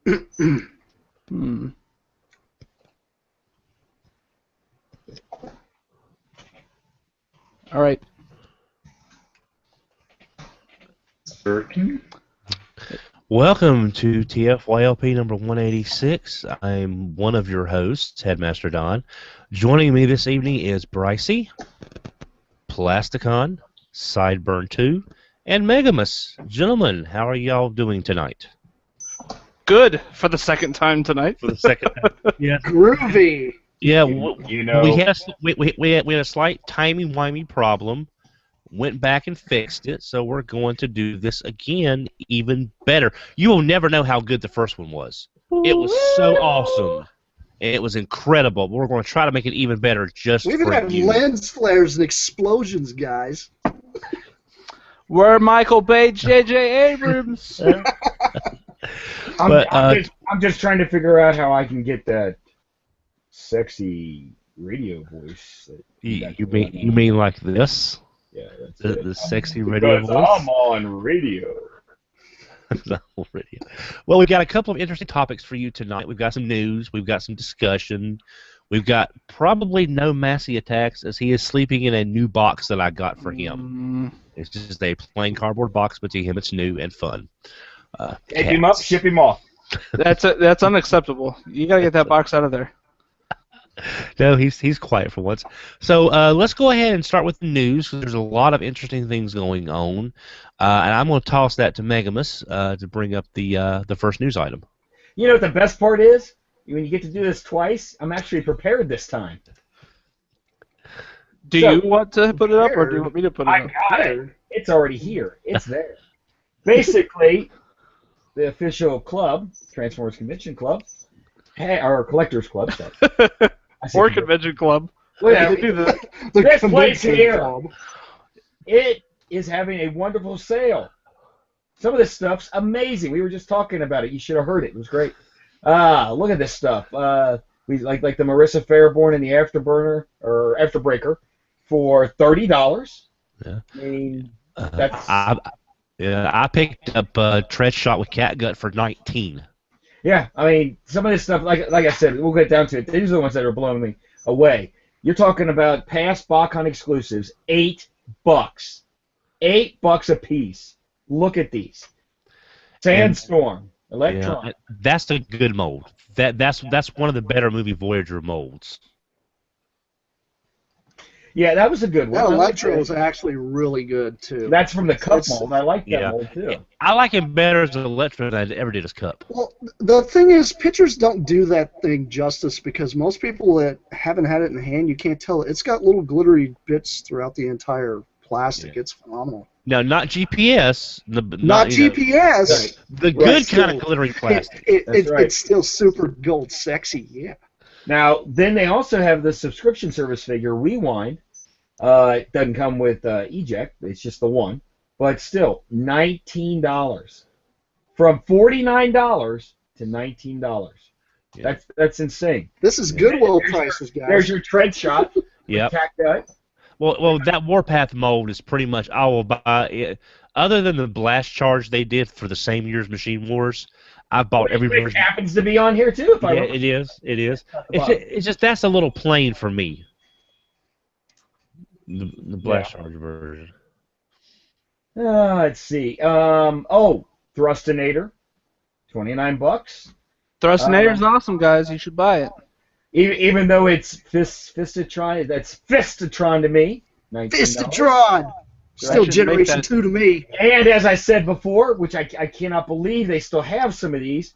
All right. Welcome to TFYLP number 186. I'm one of your hosts, Headmaster Don. Joining me this evening is Brycey, Plasticon, Sideburn 2, and Megamus. Gentlemen, how are y'all doing tonight? Good for the second time tonight. For the second time. Yeah. Groovy. Yeah, You know, we had a slight timey-wimey problem. Went back and fixed it, so we're going to do this again even better. You will never know how good the first one was. It was so awesome. It was incredible. We're going to try to make it even better just We for even had you. lens flares and explosions, guys. We're Michael Bay, J.J. Abrams. I'm just trying to figure out how I can get that sexy radio voice. That You mean like this? Yeah, that's The sexy radio because voice? I'm on radio. Radio. Well, we've got a couple of interesting topics for you tonight. We've got some news. We've got some discussion. We've got probably no Massey attacks as he is sleeping in a new box that I got for him. It's just a plain cardboard box, but to him it's new and fun. Tape him up, ship him off. That's unacceptable. You gotta get that box out of there. No, he's quiet for once. So let's go ahead and start with the news. There's a lot of interesting things going on, and I'm going to toss that to Megamus to bring up the first news item. You know what the best part is? When you get to do this twice, I'm actually prepared this time. Do you want to put it up, or do you want me to put it I up? got it. It's already here. It's there. Basically, the official club, Transformers Convention Club, or Collectors Club, sorry. Or Convention Club. Whatever. The This place convention here. club. It is having a wonderful sale. Some of this stuff's amazing. We were just talking about it. You should have heard it. It was great. Look at this stuff. We like the Marissa Fairborn and the Afterbreaker for $30. Yeah. I mean, that's I picked up Tread Shot with Catgut for $19. yeah. I mean, some of this stuff, like I said, we'll get down to it. These are the ones that are blowing me away. You're talking about past BotCon exclusives, $8. $8 a piece. Look at these. Sandstorm, Electron. Yeah, that's a good mold. That's one of the better movie Voyager molds. Yeah, that was a good one. That I like Electro that. was actually really good, too. That's from the cup It's- mold. I like that Yeah. mold too. I like him better as an Electro than I ever did as Cup. Well, the thing is, pictures don't do that thing justice because most people that haven't had it in hand, you can't tell. It's got little glittery bits throughout the entire plastic. Yeah. It's phenomenal. No, not GPS. Not GPS. Right. The Right, good still- kind of glittery plastic. That's right. It's still super gold sexy, yeah. Now, then they also have the subscription service figure Rewind. It doesn't come with eject. It's just the one. But still, $19. From $49 to $19. Yeah. That's insane. This is Goodwill prices, guys. There's your tread shot. Yep. Catgut. Well, that Warpath mold is pretty much I will buy it. Other than the blast charge they did for the same year's Machine Wars, I've bought every It version. happens to be on here too. If I Yeah, remember. it is. It is. It's just that's a little plain for me. The blast charge version. Let's see. Thrustinator, $29. Thrustinator's awesome, guys. You should buy it. Even though it's Fistatron, that's Fistatron to me. $19. Fistatron! Still should make Generation that- 2 to me. And as I said before, which I cannot believe they still have some of these,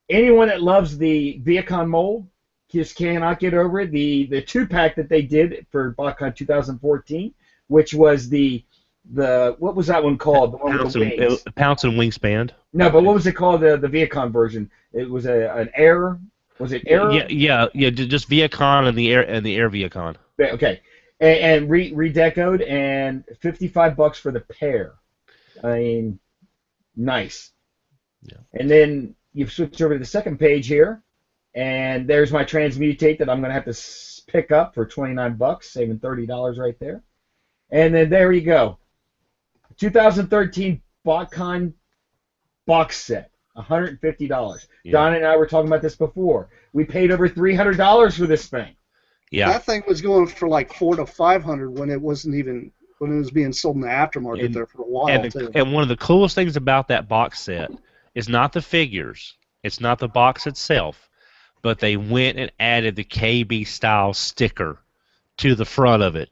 anyone that loves the Viacom mold just cannot get over it. The 2-pack that they did for BotCon 2014, which was the what was that one called? The one with the wings. Pounce and Wingspan. No, but what was it called? The Viacom version. It was an Air. Was it Air? Yeah. Just Viacon and the Air Viacon. Okay. And redecoed and $55 for the pair. I mean, nice. Yeah. And then you switch over to the second page here, and there's my Transmutate that I'm going to have to pick up for $29, saving $30 right there. And then there you go. 2013 BotCon box set. $150. Yeah. Don and I were talking about this before. We paid over $300 for this thing. Yeah. That thing was going for like $400 to $500 when it wasn't even when it was being sold in the aftermarket there for a while too. And one of the coolest things about that box set is not the figures, it's not the box itself, but they went and added the KB style sticker to the front of it.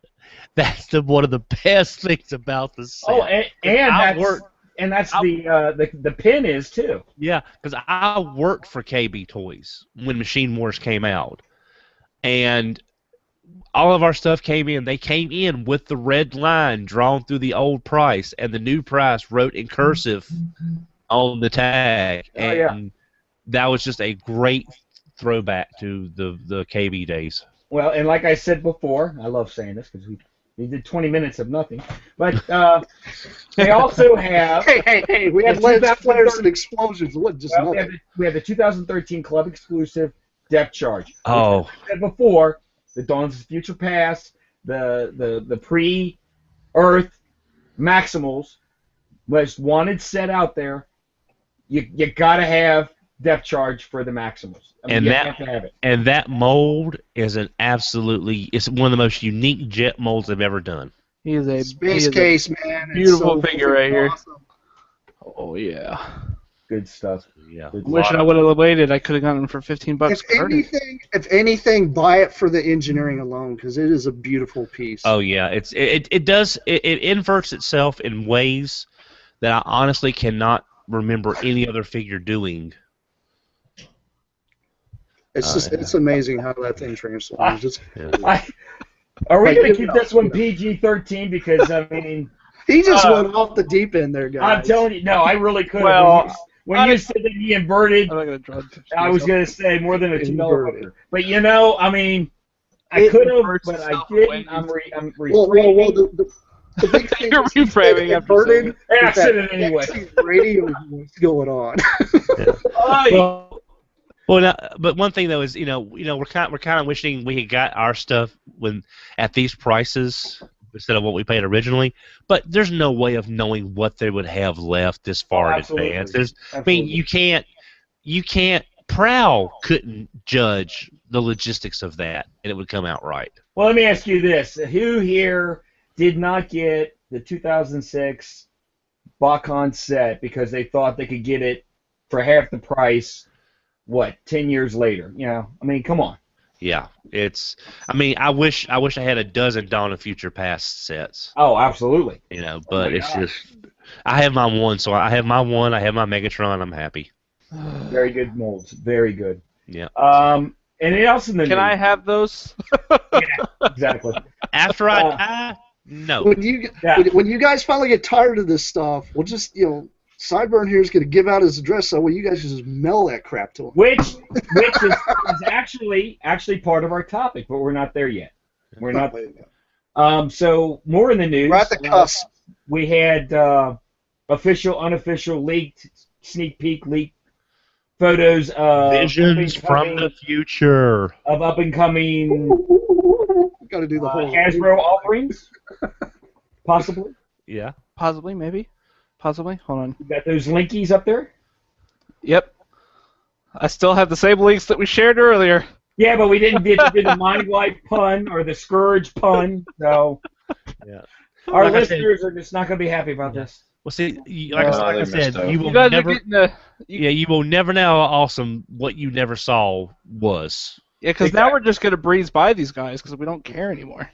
That's one of the best things about the set. Oh, and that's the pin is too. Yeah, because I worked for KB Toys when Machine Wars came out, and all of our stuff came in. They came in with the red line drawn through the old price, and the new price wrote in cursive on the tag. And that was just a great throwback to the KB days. Well, and like I said before, I love saying this because we did 20 minutes of nothing. But they also have... Hey, we had lens flares and explosions. It wasn't just nothing. We have the 2013 Club exclusive Depth Charge. Oh. Like I said before, the Dawn's of Future Past, the pre-Earth Maximals, most wanted set out there. You got to have Depth Charge for the Maximals. I mean, you have to have it. And that mold is it's one of the most unique jet molds I've ever done. He is a space case, man. Beautiful figure right here. Awesome. Oh yeah. Good stuff. Yeah. I'm wishing I would have waited. I could have gotten him for $15. If anything, buy it for the engineering alone because it is a beautiful piece. Oh yeah, it inverts itself in ways that I honestly cannot remember any other figure doing. It's amazing how that thing transforms. Are we going to keep this one PG-13? Because I mean, he just went off the deep end there, guys. I'm telling you, no, I really could. Well, when you said that he inverted, I'm not gonna draw I was going to say more than a $2 figure. But you know, I mean, I could have, but I didn't. I'm refraining. The big thing You're reframing after saying and I said it anyway. Radio what's going on. But one thing though is we're kind of wishing we had got our stuff at these prices instead of what we paid originally. But there's no way of knowing what they would have left this far in advance. I mean, you can't. Prowl couldn't judge the logistics of that, and it would come out right. Well, let me ask you this: who here did not get the 2006 Bakon set because they thought they could get it for half the price? 10 years later? I mean, come on. Yeah, I wish I had a dozen Dawn of Future Past sets. Oh, absolutely. But it's just I have my one, so I have my Megatron. I'm happy. Very good molds. Very good. Yeah. Anything else in the news? Can I have those? Yeah, exactly. After I die, no. When you guys finally get tired of this stuff, we'll just Sideburn here is going to give out his address, so you guys just mail that crap to him. Which is actually part of our topic, but we're not there yet. We're not. So more in the news. We're at the cusp. We had official, unofficial, leaked, sneak peek, leaked photos of visions from the future of up and coming. Got to do the whole Hasbro offerings, possibly. Yeah. Possibly, maybe. Possibly. Hold on. You got those linkies up there? Yep. I still have the same links that we shared earlier. Yeah, but we didn't do the Mind Wipe pun or the Scourge pun, so yeah. Our listeners are just not going to be happy about this. Well, see, like I said, you will never know how awesome what you never saw was. Yeah, because now we're just going to breeze by these guys because we don't care anymore.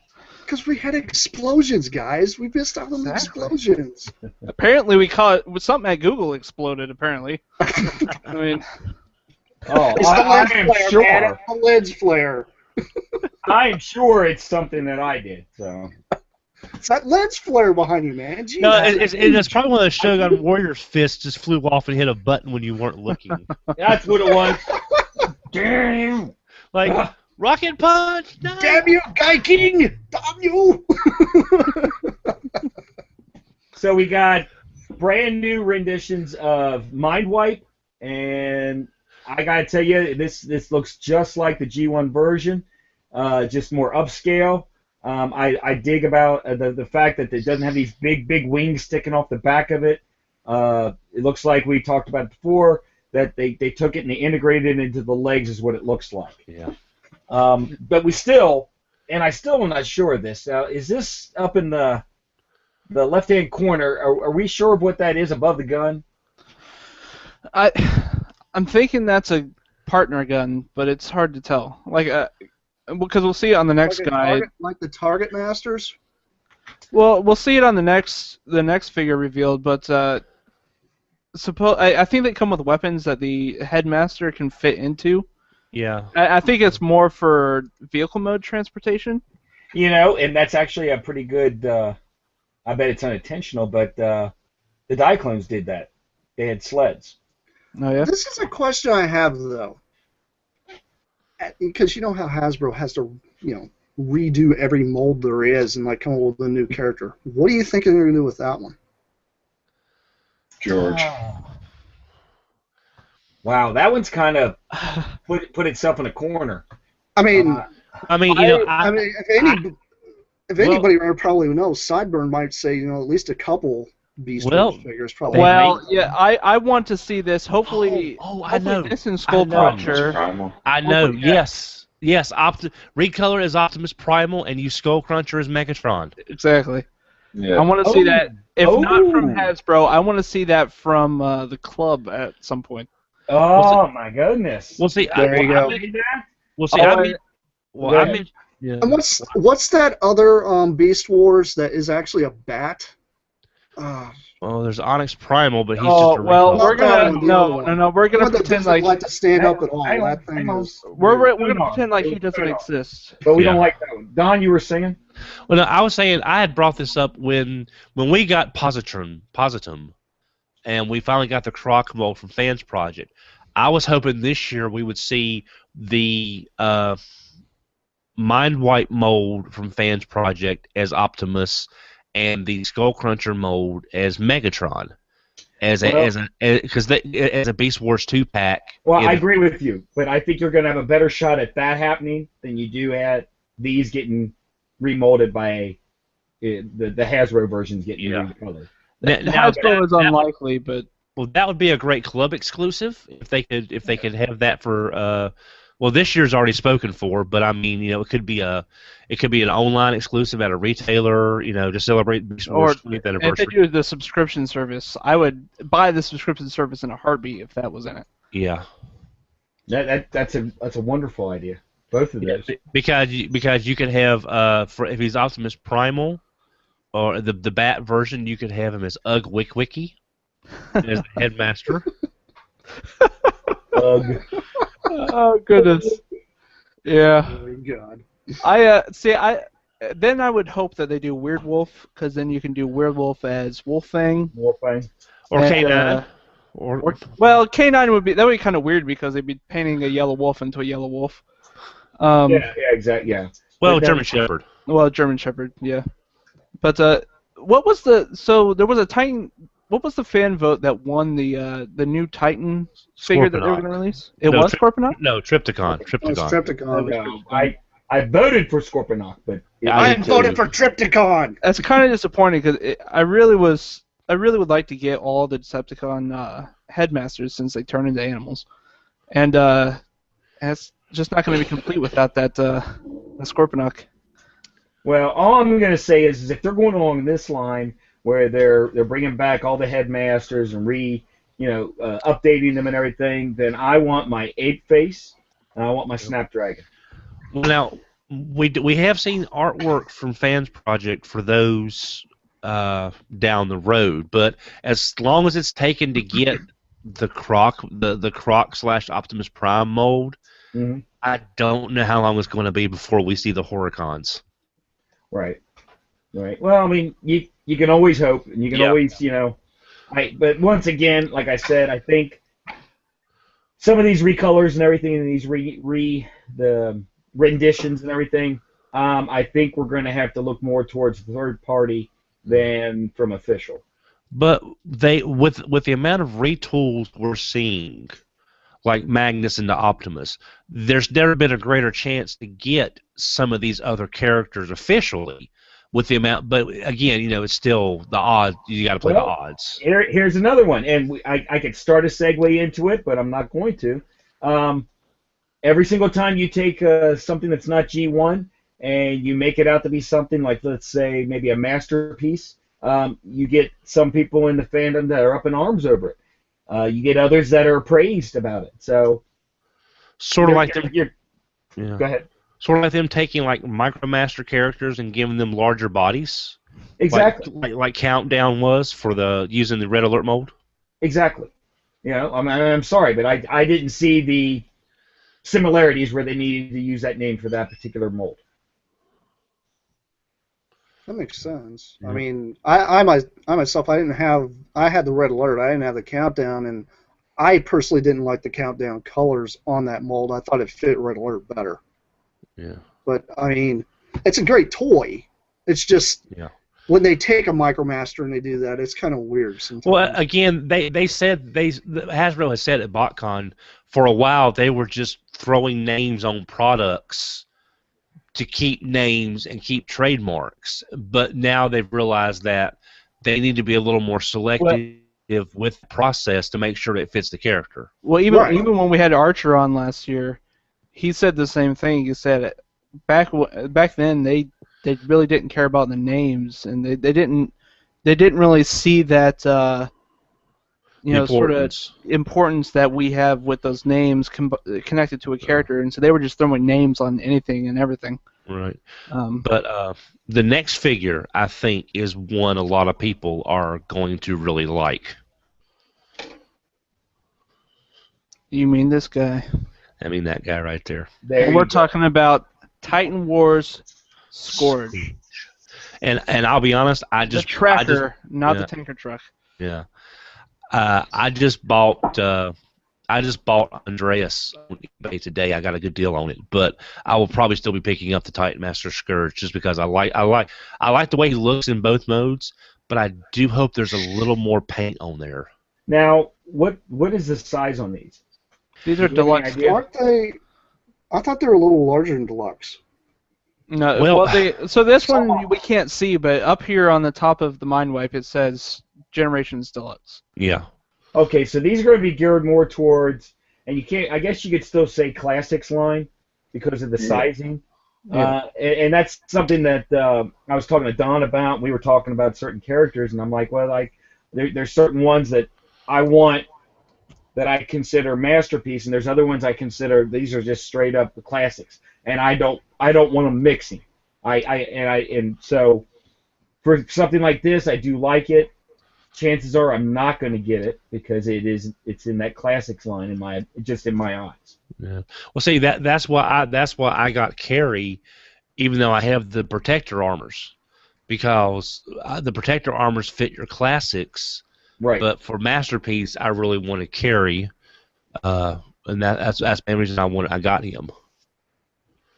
Because we had explosions, guys. We missed out on the explosions. Apparently, we caught something at Google exploded. Apparently, I mean, I am sure. Man, it's the lens flare. I am sure it's something that I did. So it's that lens flare behind you, man. Jeez. No, it's probably one of those Shogun Warrior's fists just flew off and hit a button when you weren't looking. That's what it was. Damn. Like. Rocket Punch! No! Damn you, Guy King! Damn you! So we got brand new renditions of Mind Wipe, and I gotta tell you, this looks just like the G1 version, just more upscale. I dig about the fact that it doesn't have these big wings sticking off the back of it. It looks like we talked about it before. that they took it and they integrated it into the legs is what it looks like. Yeah. But we still, and I still am not sure of this. Is this up in the left-hand corner? Are we sure of what that is above the gun? I'm thinking that's a partner gun, but it's hard to tell. Like, because we'll see it on the next guide. Like the Target Masters. Well, we'll see it on the next figure revealed, but I think they come with weapons that the headmaster can fit into. Yeah. I think it's more for vehicle mode transportation. You know, and that's actually a pretty good. I bet it's unintentional, but the Diaclones did that. They had sleds. Oh yeah. This is a question I have though, because you know how Hasbro has to, redo every mold there is and like come up with a new character. What do you think they're going to do with that one? George. Wow, that one's kind of put itself in a corner. I mean, if anybody probably knows, Sideburn might say, at least a couple Beast Wars figures probably. Well, yeah, I want to see this. Hopefully, I know. This in Skullcruncher. I know. Yes. Recolor is Optimus Primal, and you Skullcruncher is Megatron. Exactly. Yeah. I want to see that. If not from Hasbro, I want to see that from the club at some point. Oh my goodness! We'll see. There you go. We'll see. Yeah. And what's that other Beast Wars that is actually a bat? Well, there's Onyx Primal, but he's just a well, we're Not gonna we're gonna pretend like to stand up at all. That thing is. we're gonna pretend like he doesn't exist. But we don't like that one. Don, you were singing? Well, no, I was saying I had brought this up when we got Positum, and we finally got the Croc mold from Fans Project. I was hoping this year we would see the Mind Wipe mold from Fans Project as Optimus, and the Skullcruncher mold as Megatron, as a Beast Wars 2-pack. Well, I agree with you, but I think you're going to have a better shot at that happening than you do at these getting remolded by the Hasbro versions getting recolored. Hasbro is unlikely, but that would be a great club exclusive if they could have that for. Well, this year's already spoken for, but I mean, it could be an online exclusive at a retailer, to celebrate Beast Wars 20th anniversary. If they do the subscription service, I would buy the subscription service in a heartbeat if that was in it. Yeah. That's a wonderful idea. Both of those. Because you could have if he's Optimus Primal, or the Bat version, you could have him as Ugg Wiki as the headmaster. Ugg. Oh goodness. Yeah. Oh my God. Then I would hope that they do Weird Wolf, because then you can do Weird Wolf as Wolfang. Wolfang. Or K9. Well, K9 would be kind of weird because they'd be painting a yellow wolf into a yellow wolf. Exactly. Yeah. Well, German Shepherd. Well, German Shepherd, yeah. But what was there was a Titan. What was the fan vote that won the new Titan figure that they were going to release? It was Scorponok? No, Triptychon. It was Triptychon. I voted for Scorponok, but I voted for Triptychon. That's kind of disappointing because I really would like to get all the Decepticon headmasters since they turn into animals, and it's just not going to be complete without that Scorponok. Well, all I'm going to say is if they're going along this line where they're bringing back all the headmasters and updating them and everything, then I want my Ape Face and I want my Snapdragon. Well, now we have seen artwork from Fans Project for those down the road, but as long as it's taken to get the Croc / Optimus Prime mold, I don't know how long it's going to be before we see the Horicons. Right. Well, I mean, you can always hope, and you can always, but once again, like I said, I think some of these recolors and everything, and these the renditions and everything, I think we're going to have to look more towards third party than from official. But with the amount of retools we're seeing, like Magnus into Optimus, there's never been a greater chance to get some of these other characters officially with the amount. But again, it's still the odds. You got to play the odds. Here's another one, and I could start a segue into it, but I'm not going to. Every single time you take something that's not G1 and you make it out to be something like, let's say, maybe a masterpiece, you get some people in the fandom that are up in arms over it. You get others that are praised about it. So, sort of like them. Go ahead. Sort of like them taking like MicroMaster characters and giving them larger bodies. Exactly. Like Countdown was for using the Red Alert mold. Exactly. I'm sorry, but I didn't see the similarities where they needed to use that name for that particular mold. That makes sense. Yeah. I mean, I myself, I had the Red Alert, I didn't have the Countdown, and I personally didn't like the Countdown colors on that mold. I thought it fit Red Alert better. Yeah. But, I mean, it's a great toy. It's just when they take a MicroMaster and they do that, it's kind of weird sometimes. Well, again, they said Hasbro has said at BotCon for a while they were just throwing names on products to keep names and keep trademarks, but now they've realized that they need to be a little more selective with the process to make sure it fits the character. Well, even when we had Archer on last year, he said the same thing. He said back then they really didn't care about the names, and they didn't really see that sort of importance that we have with those names connected to a character, and so they were just throwing names on anything and everything. Right. But the next figure, I think, is one a lot of people are going to really like. You mean this guy? I mean that guy right there. We're talking about Titan Wars Scourge. And I'll be honest, the tracker, not the tanker truck. Yeah. I just bought Andreas on eBay today. I got a good deal on it, but I will probably still be picking up the Titan Master Scourge just because I like the way he looks in both modes, but I do hope there's a little more paint on there. Now, what is the size on these? These are deluxe. Aren't they? I thought they were a little larger than deluxe. No, so this one we can't see, but up here on the top of the Mind Wipe it says Generations Deluxe. Yeah. Okay, so these are going to be geared more towards, and you can't. I guess you could still say Classics line because of the sizing. Yeah. And that's something that I was talking to Don about. We were talking about certain characters, and I'm like, well, there's certain ones that I want that I consider masterpiece, and there's other ones I consider these are just straight up the classics, and I don't want them mixing. And so for something like this, I do like it. Chances are I'm not going to get it because it's in that classics line in my eyes. Yeah. Well, see that's why I got Carrie, even though I have the protector armors, because the protector armors fit your classics. Right. But for masterpiece, I really want to Carrie, and that's the main reason I got him.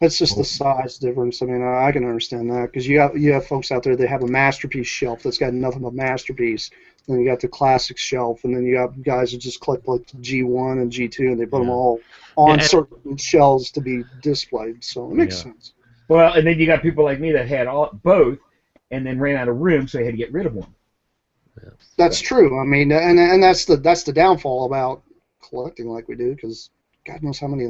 That's just the size difference. I mean, I can understand that because you have folks out there that have a masterpiece shelf that's got nothing but masterpiece. Then you got the classics shelf, and then you got guys that just collect like G1 and G2, and they put them all on certain shelves to be displayed. So it makes sense. Well, and then you got people like me that had both, and then ran out of room, so they had to get rid of one. Yeah. That's true. I mean, and that's the downfall about collecting like we do, because God knows how many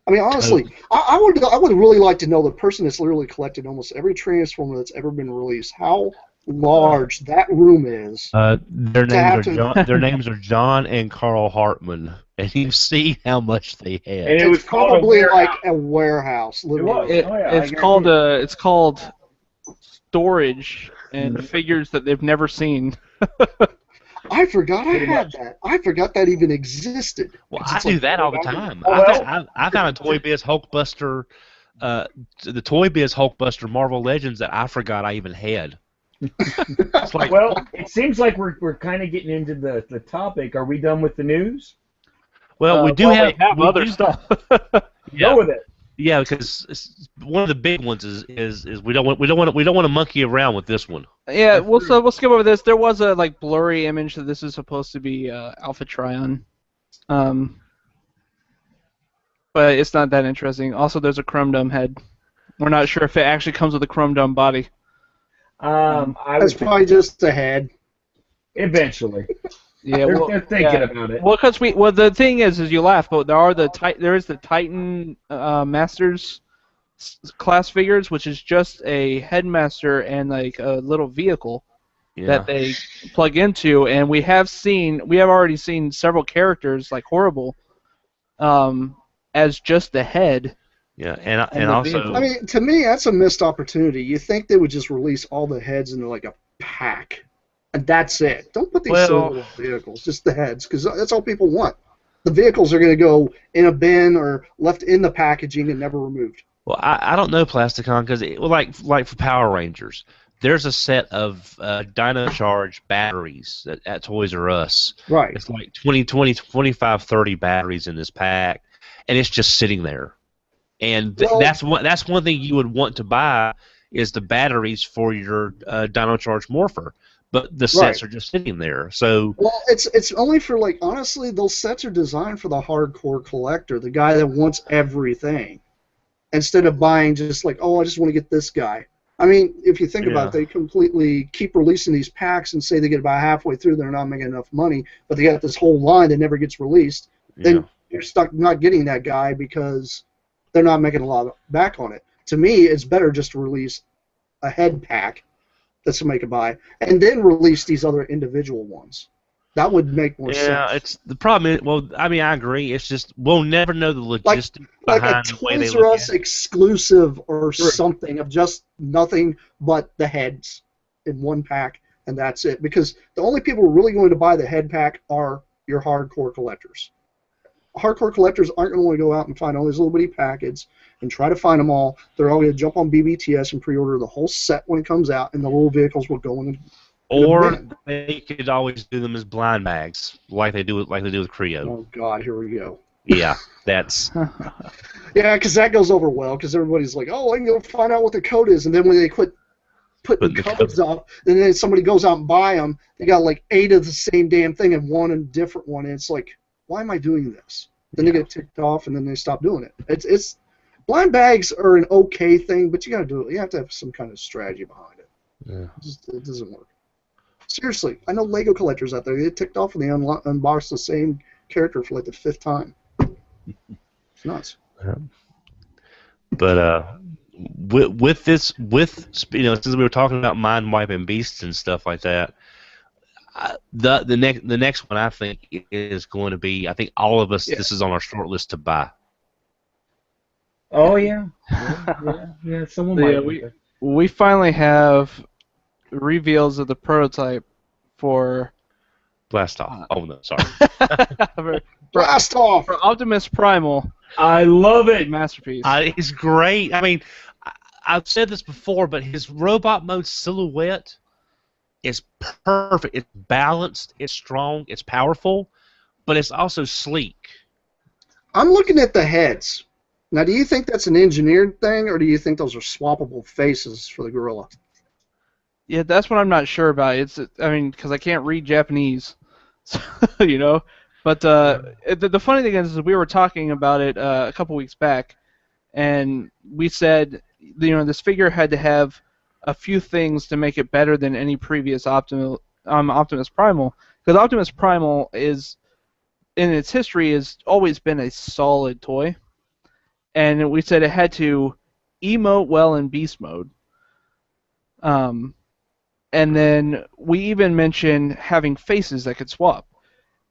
I mean, honestly, I would really like to know the person that's literally collected almost every Transformer that's ever been released. How large that room is. Their names are John and Carl Hartman, and you see how much they had. And it was probably like a warehouse. Literally. It's called storage and figures that they've never seen. I forgot I had that. I forgot that even existed. Well, I do that all the time. I found a Toy Biz Hulkbuster, the Toy Biz Hulkbuster Marvel Legends that I forgot I even had. It's like, well, it seems like we're kind of getting into the topic. Are we done with the news? Well, we have other stuff. Go with it. Yeah, because one of the big ones is we don't want to monkey around with this one. Yeah, we'll skip over this. There was a blurry image that this is supposed to be Alpha Trion, but it's not that interesting. Also, there's a Chrome Dome head. We're not sure if it actually comes with a Chrome Dome body. That's probably just the head. Eventually. Yeah, They're thinking about it. Well, the thing is you laugh, but there is the Titan Masters class figures, which is just a headmaster and like a little vehicle that they plug into, and we have already seen several characters like Horrible, as just the head. Yeah, and also, I mean, to me, that's a missed opportunity. You think they would just release all the heads into like a pack, and that's it. Don't put these silly little vehicles, just the heads, because that's all people want. The vehicles are going to go in a bin or left in the packaging and never removed. Well, I don't know, Plasticon, because like for Power Rangers, there's a set of Dino Charge batteries at Toys R Us. Right. It's like 25, 30 batteries in this pack, and it's just sitting there. And that's one thing you would want to buy is the batteries for your Dino Charge Morpher. But the sets are just sitting there. So it's only for, like, honestly, those sets are designed for the hardcore collector, the guy that wants everything, instead of buying just like, oh, I just want to get this guy. I mean, if you think about it, they completely keep releasing these packs and say they get about halfway through, they're not making enough money, but they got this whole line that never gets released. Then you're stuck not getting that guy because they're not making a lot back on it. To me, it's better just to release a head pack that somebody could buy, and then release these other individual ones. That would make more sense. Yeah, it's the problem is, well, I mean, I agree. It's just we'll never know the logistics behind a the way they Toys look R at Us it. exclusive or something of just nothing but the heads in one pack, and that's it. Because the only people really going to buy the head pack are your hardcore collectors. Hardcore collectors aren't going to want to go out and find all these little bitty packets and try to find them all. They're all going to jump on BBTS and pre-order the whole set when it comes out, and the little vehicles will go in. Or they could always do them as blind bags, like they do with Creo. Oh God, here we go. Yeah, that's. Yeah, because that goes over well, because everybody's like, oh, I can go find out what the code is, and then when they quit putting the codes up, and then somebody goes out and buy them, they got like 8 of the same damn thing and one and different one, and it's like, why am I doing this? Then they get ticked off, and then they stop doing it. It's blind bags are an okay thing, but you got to do it. You have to have some kind of strategy behind it. Yeah. It doesn't work. Seriously, I know Lego collectors out there. They get ticked off when they unbox the same character for like the 5th time. It's nuts. Yeah. But with since we were talking about mind wiping beasts and stuff like that, the next one I think is going to be, I think all of us, this is on our short list to buy. Oh yeah. Someone might. We finally have reveals of the prototype for Blastoff. Oh no, sorry. Blastoff for Optimus Primal. I love it. Masterpiece. He's great. I mean, I've said this before, but his robot mode silhouette is perfect. It's balanced. It's strong. It's powerful, but it's also sleek. I'm looking at the heads. Now, do you think that's an engineered thing, or do you think those are swappable faces for the gorilla? Yeah, that's what I'm not sure about. Because I can't read Japanese, so, you know. But the funny thing is we were talking about it a couple weeks back, and we said, this figure had to have a few things to make it better than any previous Optimus Primal, because Optimus Primal is, in its history, has always been a solid toy, and we said it had to emote well in beast mode. And then we even mentioned having faces that could swap.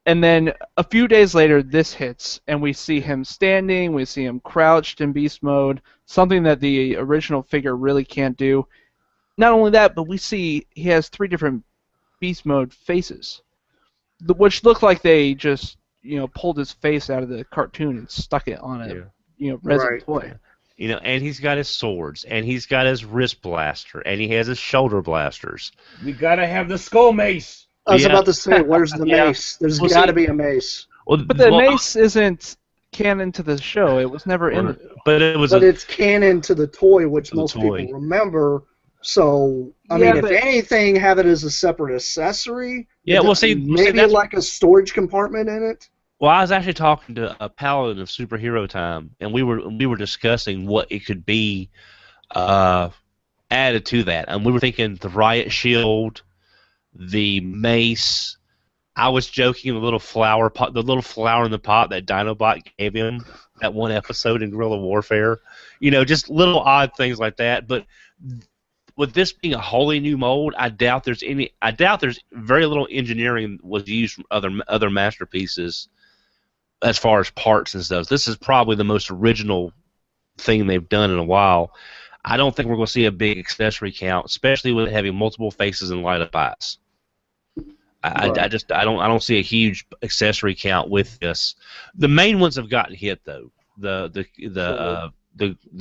And then a few days later, this hits, and we see him standing, we see him crouched in beast mode, something that the original figure really can't do. Not only that, but we see he has 3 different beast mode faces, which look like they just pulled his face out of the cartoon and stuck it on a resin toy. And he's got his swords, and he's got his wrist blaster, and he has his shoulder blasters. We gotta have the skull mace. I was about to say, where's the mace? There's got to be a mace. But the mace isn't canon to the show. It was never in it. But it's canon to the toy, which most people remember. So, I mean, if anything, have it as a separate accessory. Yeah, maybe like a storage compartment in it. Well, I was actually talking to a paladin of Superhero Time, and we were discussing what it could be added to that. And we were thinking the riot shield, the mace. I was joking the little flower pot, the little flower in the pot that Dinobot gave him that one episode in Guerrilla Warfare. Just little odd things like that. But with this being a wholly new mold, I doubt there's very little engineering was used from other masterpieces as far as parts and stuff. This is probably the most original thing they've done in a while. I don't think we're going to see a big accessory count, especially with having multiple faces and light up eyes. I don't see a huge accessory count with this. The main ones have gotten hit though. The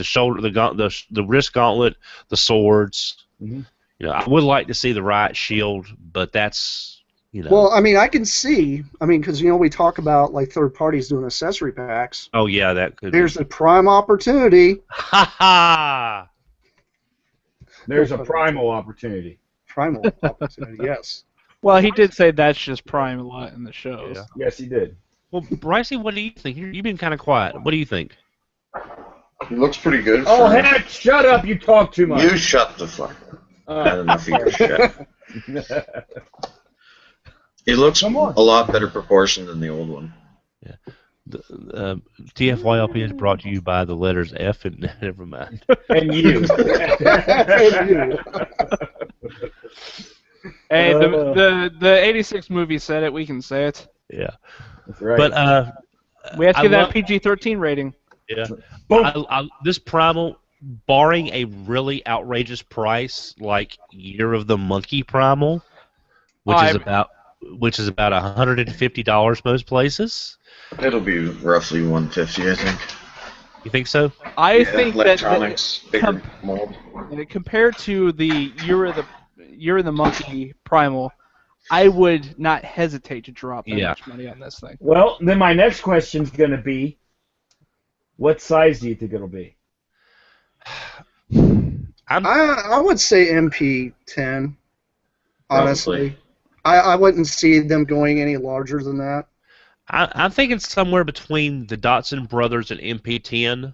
shoulder, the wrist gauntlet, the swords. Mm-hmm. I would like to see the riot shield, but that's Well, I mean, I can see. I mean, because we talk about like third parties doing accessory packs. Oh yeah, that could. There's a prime opportunity. Ha ha! There's a primal opportunity. Primal opportunity, yes. Well, he did say that's just Prime a lot in the shows. Yeah. Yes, he did. Well, Brycey, what do you think? You've been kind of quiet. What do you think? He looks pretty good. Oh, heck, shut up. You talk too much. You shut the fuck up. I don't know if you can shut. He looks a lot better proportioned than the old one. Yeah. The TFYLP is brought to you by the letters F and never mind. And you. Hey, the '86 movie said it. We can say it. Yeah. That's right. But We have to give that a PG-13 rating. Yeah. Boom. This Primal, barring a really outrageous price like Year of the Monkey Primal, which is about $150 most places. It'll be roughly 150, I think. You think so? I think that electronics, bigger mold. compared to the Year of the Monkey Primal, I would not hesitate to drop that much money on this thing. Well, then my next question's going to be, what size do you think it'll be? I would say MP10, honestly. I wouldn't see them going any larger than that. I'm thinking somewhere between the Dotson brothers and MP10,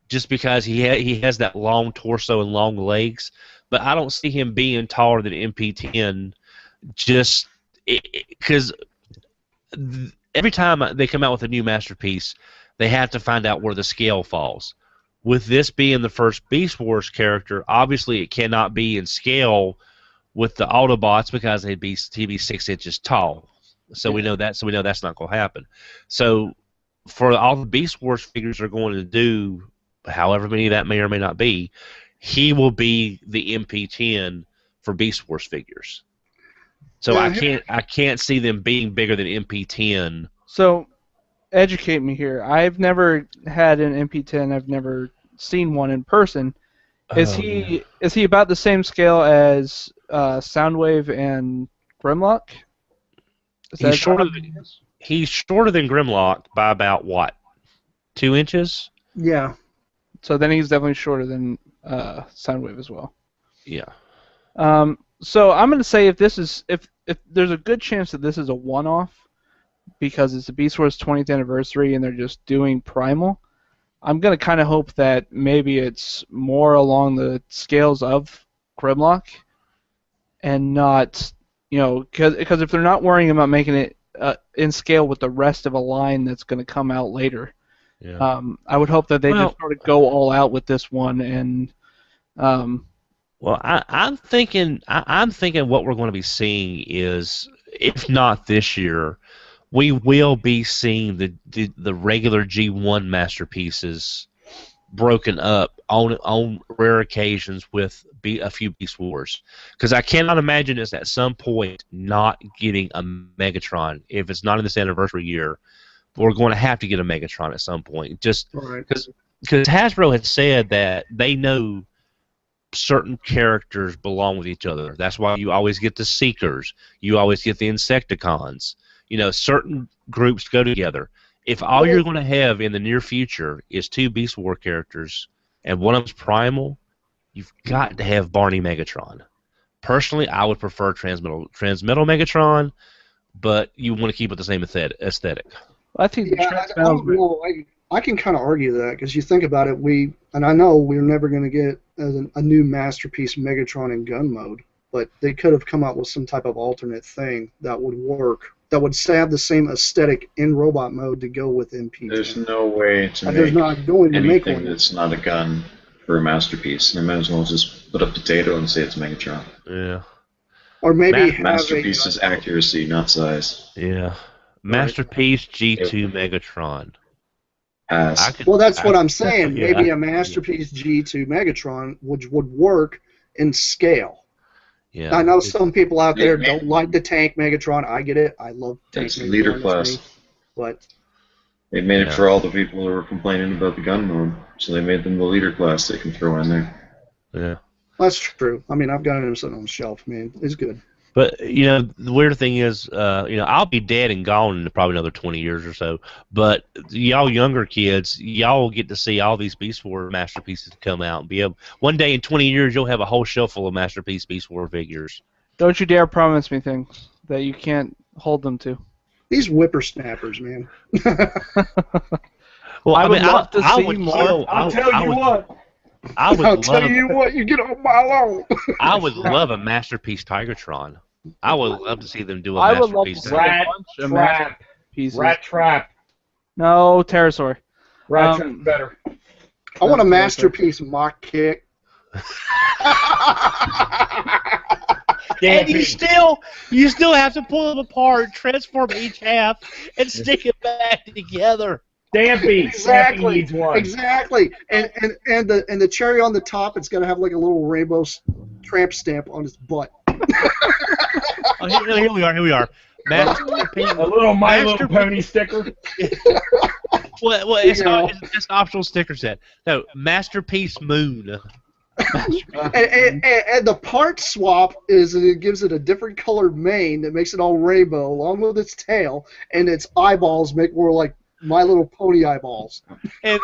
just because he has that long torso and long legs. But I don't see him being taller than MP10, just because every time they come out with a new masterpiece, they have to find out where the scale falls. With this being the first Beast Wars character, obviously it cannot be in scale with the Autobots because he'd be 6 inches tall. So we know that. So we know that's not going to happen. So for all the Beast Wars figures are going to do, however many that may or may not be, he will be the MP10 for Beast Wars figures. So I can't see them being bigger than MP10. So, educate me here. I've never had an MP10. I've never seen one in person. Is he about the same scale as Soundwave and Grimlock? He's shorter than Grimlock by about what? 2 inches? Yeah. So then he's definitely shorter than Soundwave as well. Yeah. So I'm going to say if there's a good chance that this is a one-off because it's the Beast Wars 20th anniversary and they're just doing Primal, I'm going to kind of hope that maybe it's more along the scales of Grimlock and not, because if they're not worrying about making it in scale with the rest of a line that's going to come out later, I would hope that they just sort of go all out with this one and. Well, I'm thinking what we're going to be seeing is, if not this year, we will be seeing the regular G1 masterpieces broken up on rare occasions with a few Beast Wars. Because I cannot imagine us at some point not getting a Megatron. If it's not in this anniversary year, we're going to have to get a Megatron at some point. Just because Hasbro has said that they know certain characters belong with each other. That's why you always get the Seekers. You always get the Insecticons. Certain groups go together. If all you're going to have in the near future is 2 Beast War characters and one of them's Primal, you've got to have Barney Megatron. Personally, I would prefer Transmetal Megatron, but you want to keep it the same aesthetic. I think I can kind of argue that because you think about it, and I know we're never going to get a new Masterpiece Megatron in gun mode, but they could have come out with some type of alternate thing that would work, that would have the same aesthetic in robot mode to go with MP10. There's no way to There's make not going to make anything one. that's not a gun for a Masterpiece. They might as well just put a potato and say it's Megatron. Yeah. Or maybe have Masterpiece is accuracy, not size. Yeah. Masterpiece G2 Megatron. Pass. Well, that's what I'm saying. Yeah. Maybe a Masterpiece G2 Megatron, which would work in scale. Yeah. I know some people out there They- don't like the tank Megatron. I get it. I love tank It's Megatron. leader that's class. me. But They made it Yeah. for all the people who were complaining about the gun mode, so they made them the leader class they can throw in there. Yeah. that's true. I mean, I've got him sitting on the shelf, man. It's good. But, you know, the weird thing is, you know, I'll be dead and gone in probably another 20 years or so. But y'all younger kids, y'all will get to see all these Beast Wars Masterpieces come out. And be able, one day in 20 years, you'll have a whole shelf full of Masterpiece Beast War figures. Don't you dare promise me things that you can't hold them to. These whippersnappers, man. Well, I would mean, love to I see would more. kill- I'll tell you what. I would I'll love, tell you what, you get on my lawn. I would love a Masterpiece Tigertron. I would love to see them do a I would love to Masterpiece. see Rat a bunch of Trap. masterpieces. Rat Trap. No, Pterosaur. Rat Trap's better. I want a Masterpiece Mock Kick. And you still have to pull them apart, transform each half, and stick it back together. Stampy. Stampy Exactly. needs one. Exactly. And the cherry on the top, it's gonna have like a little rainbow tramp stamp on his butt. Oh, here we are. Masterpiece. A little My Little Masterpiece. Pony sticker. Well, it's You know. just an optional sticker set. No, Masterpiece Moon. And the part swap is it gives it a different colored mane that makes it all rainbow, along with its tail, and its eyeballs make more like My Little Pony eyeballs. And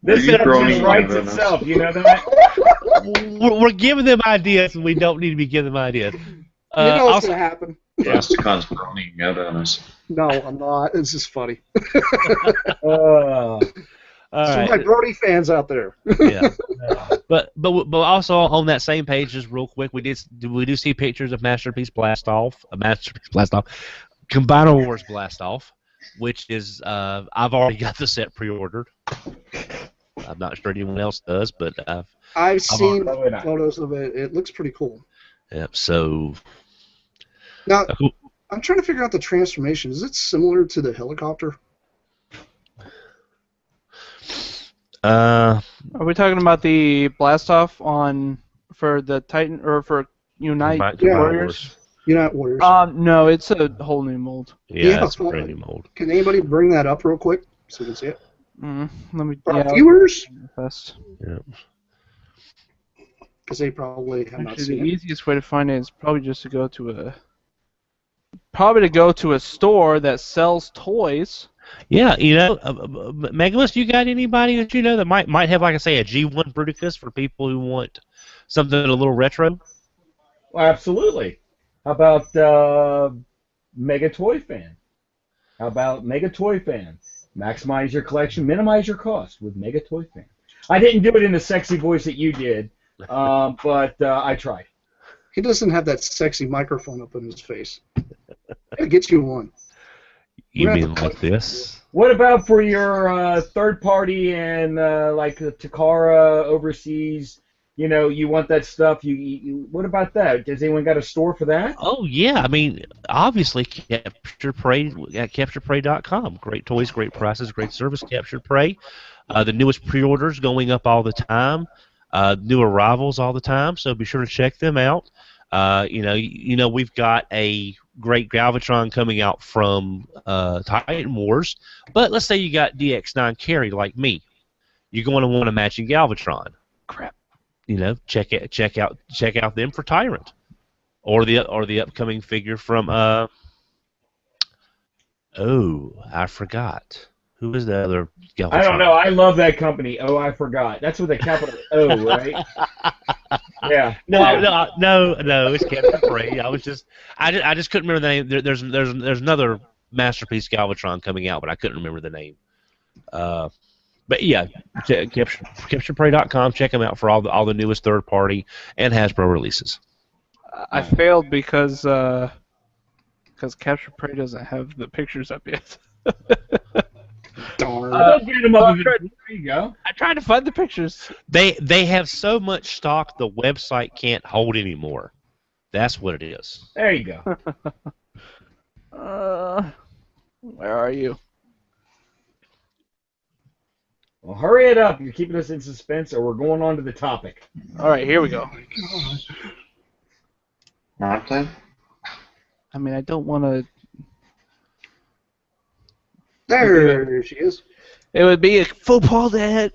This Are you just growing writes on us? itself. You know that? we're giving them ideas, and we don't need to be giving them ideas. You know what's Also, gonna happen. Rosticon's groaning out on us. No, I'm not. It's just funny. all So my right, Brody fans out there. yeah. But also on that same page, just real quick, we do see pictures of Masterpiece Blastoff, Combiner Wars Blastoff, which is I've already got the set pre-ordered. I'm not sure anyone else does, but I've seen probably not. photos of it. It looks pretty cool. yeah. So Now, cool. I'm trying to figure out the transformation. Is it similar to the helicopter? Are we talking about the Blastoff for the Titan or for Unite Combiner Warriors? You're not Warriors. Um, No, it's a whole new mold. Yeah, Yeah, it's a brand new mold. Can anybody bring that up real quick so we can see it? Let me. For our Yeah, viewers? first. Yeah. Because they probably have not Actually, seen the it. easiest way to find it is probably just to go to a store that sells toys. Yeah, you know, Megalus, you got anybody that you know that might have, like I say, a G1 Bruticus for people who want something a little retro? Well, absolutely. How about Mega Toy Fan? How about Mega Toy Fan? Maximize your collection, minimize your cost with Mega Toy Fan. I didn't do it in the sexy voice that you did, but I tried. He doesn't have that sexy microphone up in his face. Gotta get you one. You We're mean at the- like this? What about for your third party and like the Takara overseas? You know, you want that stuff. You what about that? Has anyone got a store for that? Oh, yeah. I mean, obviously, Capture Prey at CapturePrey.com. Great toys, great prices, great service, Capture Prey. The newest pre-orders going up all the time. New arrivals all the time, so be sure to check them out. You know, we've got a great Galvatron coming out from Titan Wars, but let's say you got DX9 carry like me. You're going to want a matching Galvatron. Crap. You know, check out them for Tyrant, or the upcoming figure from I forgot. Who is the other Galvatron? I don't know. I love that company. Oh, I forgot. That's with a capital O, right? Yeah. No. It's Capture Prey. I just couldn't remember the name. There's another Masterpiece Galvatron coming out, but I couldn't remember the name. But yeah, captureprey.com. Check them out for all the newest third-party and Hasbro releases. I failed because Capture Prey doesn't have the pictures up yet. Darn. Get 'em up there you go. I tried to find the pictures. They have so much stock the website can't hold anymore. That's what it is. There you go. Where are you? Well, hurry it up. You're keeping us in suspense, or we're going on to the topic. All right, here we go. Aren't they? I mean, I don't want to. There she is. It would be a faux pas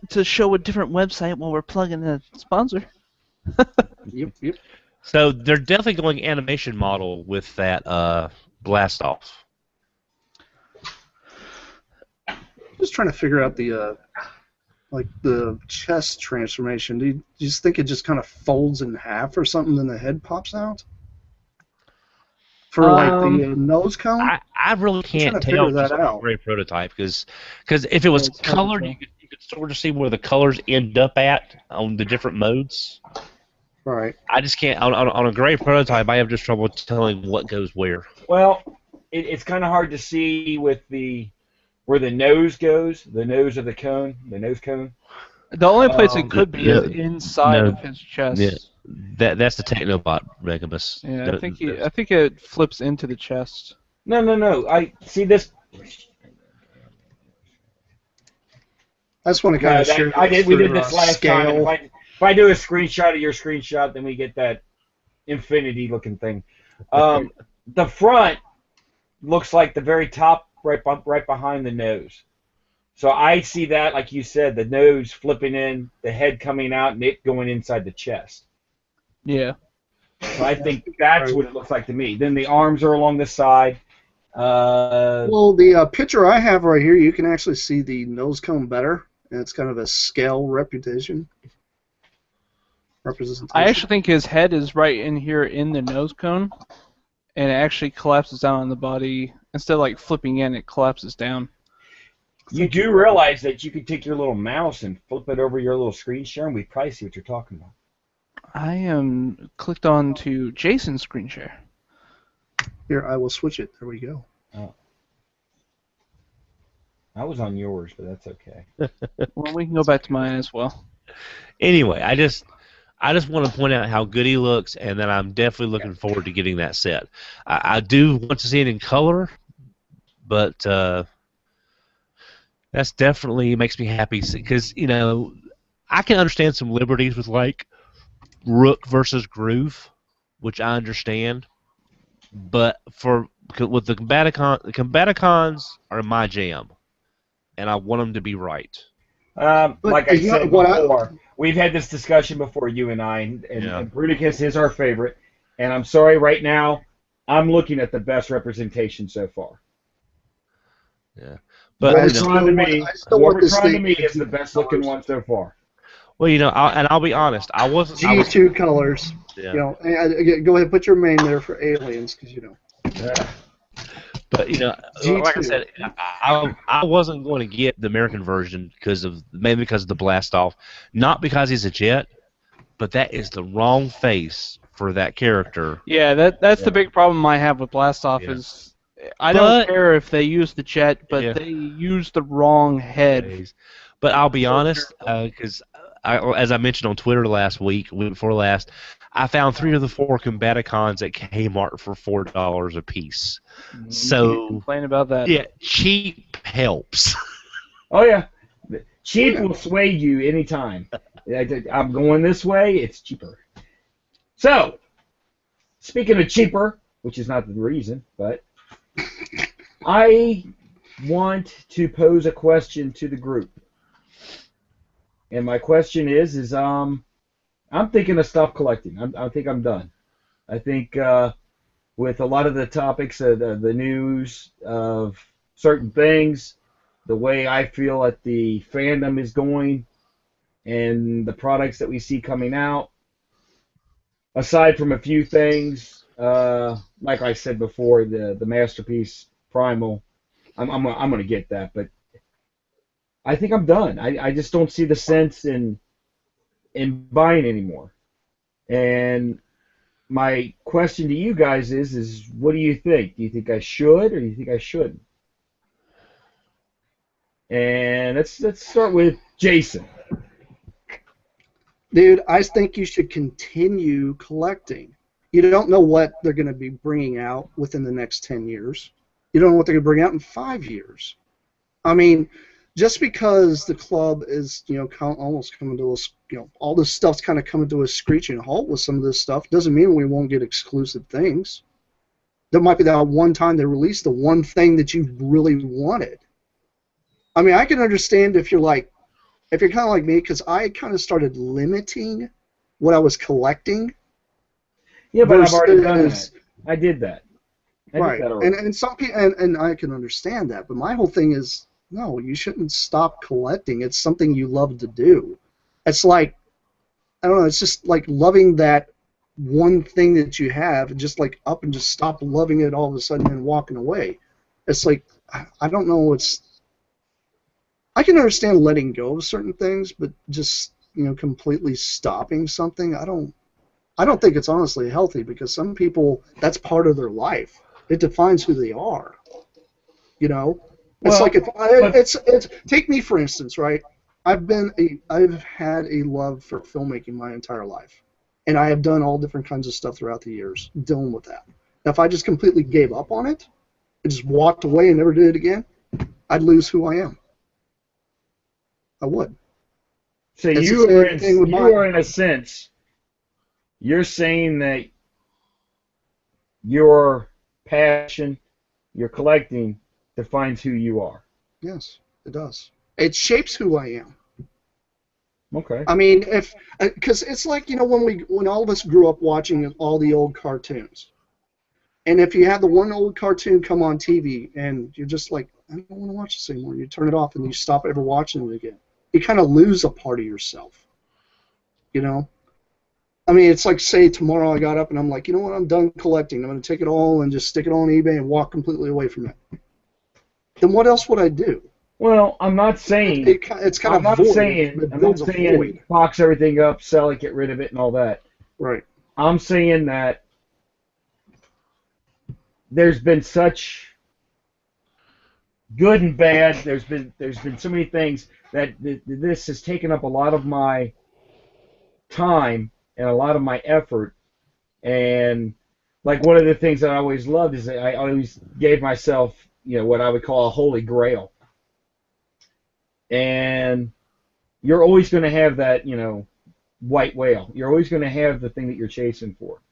to show a different website while we're plugging a sponsor. Yep, yep. So they're definitely going animation model with that blast off. Just trying to figure out the like the chest transformation. Do you just think it just kind of folds in half or something, then the head pops out? For like the nose cone? I really can't trying to tell figure that just a out. great prototype because if it was It's hard to colored, tell. you could sort of see where the colors end up at on the different modes. Right. I just can't on a gray prototype. I have just trouble telling what goes where. Well, it's kind of hard to see with where the nose goes, the nose of the cone, the nose cone. The only place it could be is yeah, inside no, of his chest. Yeah, that's the Technobot Megabus. Yeah, I think it flips into the chest. No. I see this. I just want to kind of share We did this last time. If I do a screenshot of your screenshot, then we get that infinity-looking thing. The front looks like the very top, right behind the nose. So I see that, like you said, the nose flipping in, the head coming out, and it going inside the chest. Yeah. So I think that's what it looks like to me. Then the arms are along the side. Well, the picture I have right here, you can actually see the nose cone better, and it's kind of a scale representation. I actually think his head is right in here in the nose cone, and it actually collapses down on the body. Instead of like flipping in, it collapses down. You do realize that you could take your little mouse and flip it over your little screen share, and we probably see what you're talking about. I am clicked on to Jason's screen share. Here, I will switch it. There we go. Oh. I was on yours, but that's okay. Well, we can go back to mine as well. Anyway, I just want to point out how good he looks, and that I'm definitely looking forward to getting that set. I do want to see it in color, but that's definitely makes me happy because I can understand some liberties with like Rook versus Groove, which I understand, but with the Combaticons are my jam, and I want them to be right. Like I said before, we've had this discussion before, you and I, and Bruticus is our favorite. And I'm sorry, right now, I'm looking at the best representation so far. Yeah, but Robotron to me is the best looking one so far. Well, I'll be honest, I wasn't. G2 colors. Yeah. Go ahead, put your main there for aliens, because Yeah. But like I said, I wasn't going to get the American version mainly because of the blast off, not because he's a jet, but that is the wrong face for that character. Yeah, that's the big problem I have with blast off is I don't care if they use the jet, but they use the wrong head. But I'll be honest, because as I mentioned on Twitter last week before last, I found 3 of the 4 Combaticons at Kmart for $4 a piece. So complain about that. Yeah, cheap helps. Oh yeah, cheap will sway you anytime. I'm going this way; it's cheaper. So, speaking of cheaper, which is not the reason, but I want to pose a question to the group, and my question is I'm thinking of stop collecting. I think I'm done. I think with a lot of the topics, the news of certain things, the way I feel that the fandom is going, and the products that we see coming out, aside from a few things, like I said before, the Masterpiece Primal, I'm going to get that, but I think I'm done. I just don't see the sense in buying anymore. And my question to you guys is what do you think? Do you think I should or do you think I shouldn't? And let's start with Jason. Dude, I think you should continue collecting. You don't know what they're going to be bringing out within the next 10 years. You don't know what they're going to bring out in 5 years. I mean, just because the club is, almost coming to us, all this stuff's kind of coming to a screeching halt with some of this stuff, doesn't mean we won't get exclusive things. There might be that one time they release the one thing that you really wanted. I mean, I can understand if you're kind of like me, because I kind of started limiting what I was collecting. Yeah, but I've already done that. I did that. Right, and some people, and I can understand that, but my whole thing is, no, you shouldn't stop collecting. It's something you love to do. It's like, I don't know, it's just like loving that one thing that you have, and just like up and just stop loving it all of a sudden and walking away. It's like, I don't know, I can understand letting go of certain things, but just, completely stopping something, I don't think it's honestly healthy, because some people, that's part of their life. It defines who they are. It's like it's take me for instance, right? I've had a love for filmmaking my entire life, and I have done all different kinds of stuff throughout the years dealing with that. Now, if I just completely gave up on it and just walked away and never did it again, I'd lose who I am. I would. So you are in a sense, you're saying that your passion, your collecting, defines who you are. Yes, it does. It shapes who I am. Okay. I mean, because it's like, when all of us grew up watching all the old cartoons, and if you had the one old cartoon come on TV and you're just like, I don't want to watch this anymore, you turn it off and you stop ever watching it again, you kind of lose a part of yourself. I mean, it's like, say tomorrow I got up and I'm like, you know what, I'm done collecting. I'm going to take it all and just stick it on eBay and walk completely away from it. Then what else would I do? Well, I'm not saying it's kind of void. I'm not saying box everything up, sell it, get rid of it, and all that. Right. I'm saying that there's been such good and bad. There's been so many things that this has taken up a lot of my time and a lot of my effort. And like, one of the things that I always loved is that I always gave myself, what I would call a holy grail. And you're always going to have that, white whale. You're always going to have the thing that you're chasing for.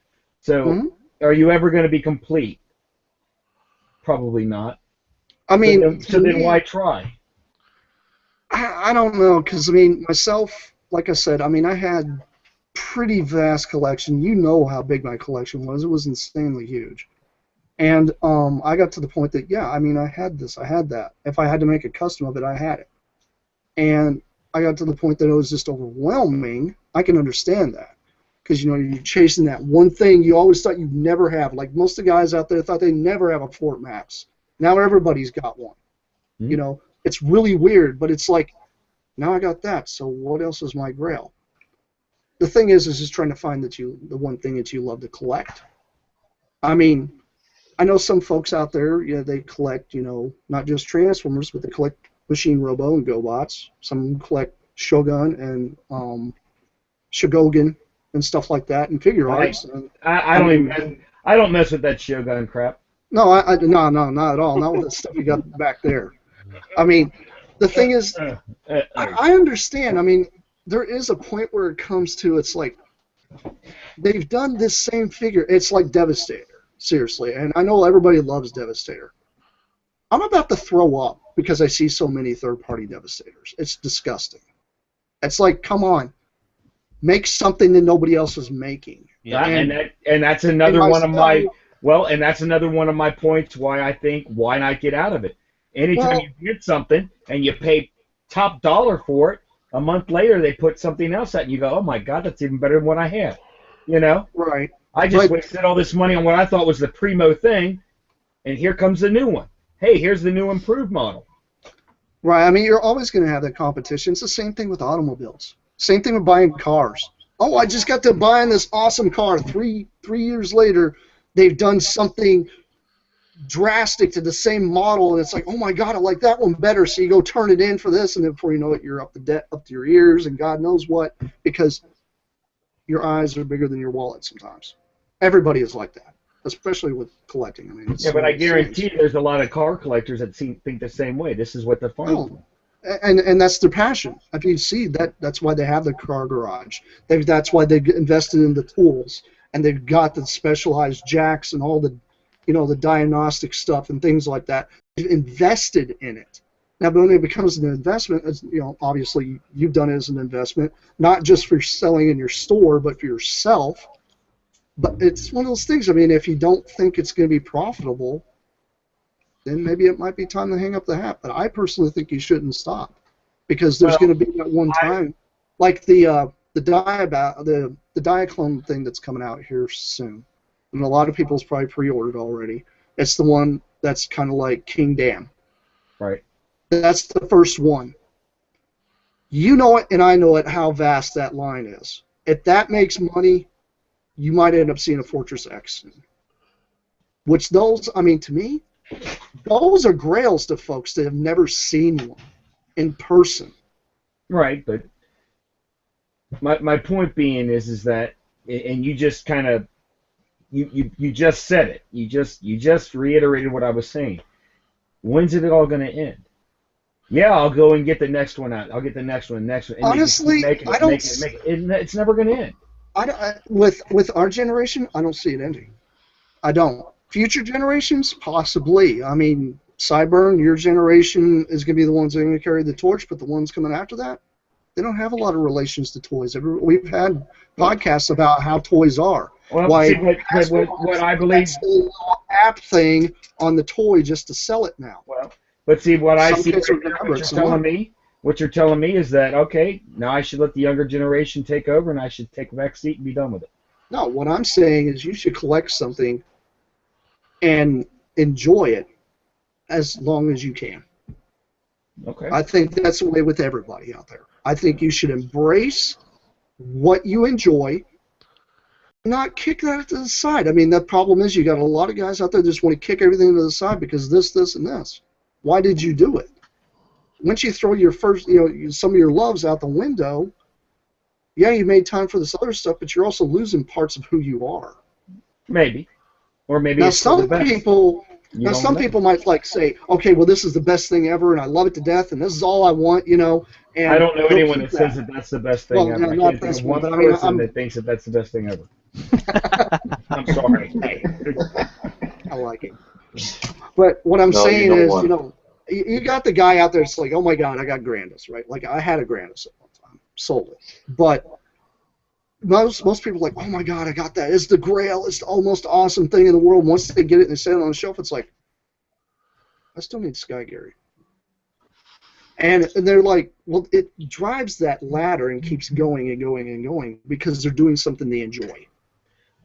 So, Are you ever going to be complete? Probably not. I mean, so then why try? I don't know, because, I mean, myself, like I said, I mean, I had pretty vast collection. You know how big my collection was. It was insanely huge. And I got to the point that, yeah, I mean, I had this, I had that. If I had to make a custom of it, I had it. And I got to the point that it was just overwhelming. I can understand that. Because, you're chasing that one thing you always thought you'd never have. Like, most of the guys out there thought they'd never have a Fort Max. Now everybody's got one. It's really weird, but it's like, now I got that, so what else is my grail? The thing is just trying to find the one thing that you love to collect. I mean, I know some folks out there, they collect, not just Transformers, but they collect Machine Robo and GoBots. Some collect Shogun and Shogogan and stuff like that, and figure arts. I don't mess with that Shogun crap. No, no, not at all. Not with the stuff you got back there. I mean, the thing is, I understand. I mean, there is a point where it comes to, it's like, they've done this same figure. It's like Devastator, seriously. And I know everybody loves Devastator. I'm about to throw up because I see so many third-party Devastators. It's disgusting. It's like, come on, make something that nobody else is making. Yeah, and that's another one of my and that's another one of my points why I think, why not get out of it? Anytime you get something and you pay top dollar for it, a month later they put something else out and you go, oh my God, that's even better than what I had. Right. I just wasted all this money on what I thought was the primo thing, and here comes the new one. Hey, here's the new improved model. Right. I mean, you're always going to have that competition. It's the same thing with automobiles. Same thing with buying cars. Oh, I just got to buying this awesome car. Three years later, they've done something drastic to the same model, and it's like, oh my God, I like that one better. So you go turn it in for this, and then before you know it, you're up to your ears, and God knows what, because your eyes are bigger than your wallet sometimes. Everybody is like that, especially with collecting. I mean, yeah, but I guarantee there's a lot of car collectors that think the same way. This is what they're finding. Oh, and that's their passion. If you see that's why they have the car garage. That's why they've invested in the tools, and they've got the specialized jacks and all the, the diagnostic stuff and things like that. They've invested in it. Now, but when it becomes an investment, obviously you've done it as an investment, not just for selling in your store, but for yourself. But it's one of those things. I mean, if you don't think it's going to be profitable, then maybe it might be time to hang up the hat. But I personally think you shouldn't stop, because there's going to be that one time, like the Diaclone thing that's coming out here soon, and a lot of people's probably pre-ordered already. It's the one that's kind of like King Dam. Right. That's the first one. You know it, and I know it, how vast that line is. If that makes money, you might end up seeing a Fortress X. Which those, I mean, to me, those are grails to folks that have never seen one in person. Right, but my point being is that, and you just kind of, you just said it. You just reiterated what I was saying. When's it all going to end? Yeah, I'll go and get the next one out. I'll get the next one, next one. And honestly, I don't. It's never going to end. With our generation, I don't see it ending. I don't. Future generations, possibly. I mean, Cyburn, your generation is going to be the ones that are going to carry the torch, but the ones coming after that, they don't have a lot of relations to toys. We've had podcasts about how toys are. Well, why see, what I believe, that's a little app thing on the toy just to sell it now. Well, but see, what I Some see, kids what remember you're it so telling well. me, what you're telling me is that, okay, now I should let the younger generation take over, and I should take a back seat and be done with it. No, what I'm saying is you should collect something and enjoy it as long as you can. Okay. I think that's the way with everybody out there. I think you should embrace what you enjoy, not kick that to the side. I mean, the problem is you got a lot of guys out there that just want to kick everything to the side because this, and this. Why did you do it? Once you throw your first, some of your loves out the window, yeah, you made time for this other stuff, but you're also losing parts of who you are. Maybe. Or maybe Now, it's for the some best. people People might say, okay, well, this is the best thing ever, and I love it to death, and this is all I want, And I don't know they'll anyone keep that says that that's the best thing Well, ever. no, I not can't think this of one, one but I mean, person that thinks that that's the best thing ever. I'm sorry. Hey. I like it. But what I'm No, saying you don't is, want you got the guy out there that's like, oh my God, I got Grandis, right? Like I had a Grandis at one time, sold it, but most people are like, oh my God, I got that. It's the Grail. It's the most awesome thing in the world. Once they get it and they set it on the shelf, it's like, I still need Sky Gary. And they're like, well, it drives that ladder and keeps going and going and going because they're doing something they enjoy.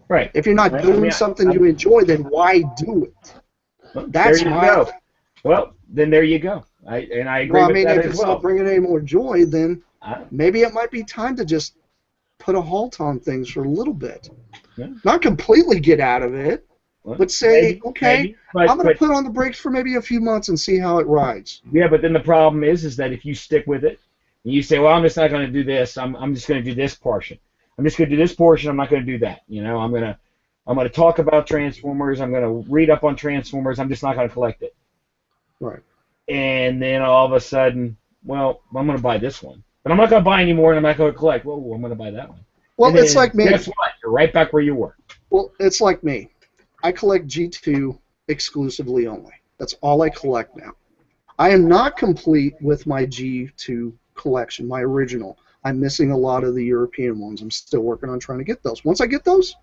Right. If you're not doing something you enjoy, then why do it? Well, That's there you my. go. Well, then there you go. I agree Well, I with mean, that if as it's well. not bringing any more joy, then I- maybe it might be time to just put a halt on things for a little bit. Yeah. Not completely get out of it, Well, but say, maybe, okay, maybe, but, I'm going to put on the brakes for maybe a few months and see how it rides. Yeah, but then the problem is that if you stick with it, and you say, well, I'm just not going to do this. I'm just going to do this portion. I'm just going to do this portion. I'm not going to do that. I'm going to talk about Transformers. I'm going to read up on Transformers. I'm just not going to collect it. Right. And then all of a sudden, well, I'm going to buy this one. But I'm not going to buy any more, and I'm not going to collect. Well, I'm going to buy that one. Well, And it's then, like me. Guess what? You're right back where you were. Well, it's like me. I collect G2 exclusively only. That's all I collect now. I am not complete with my G2 collection, my original. I'm missing a lot of the European ones. I'm still working on trying to get those. Once I get those,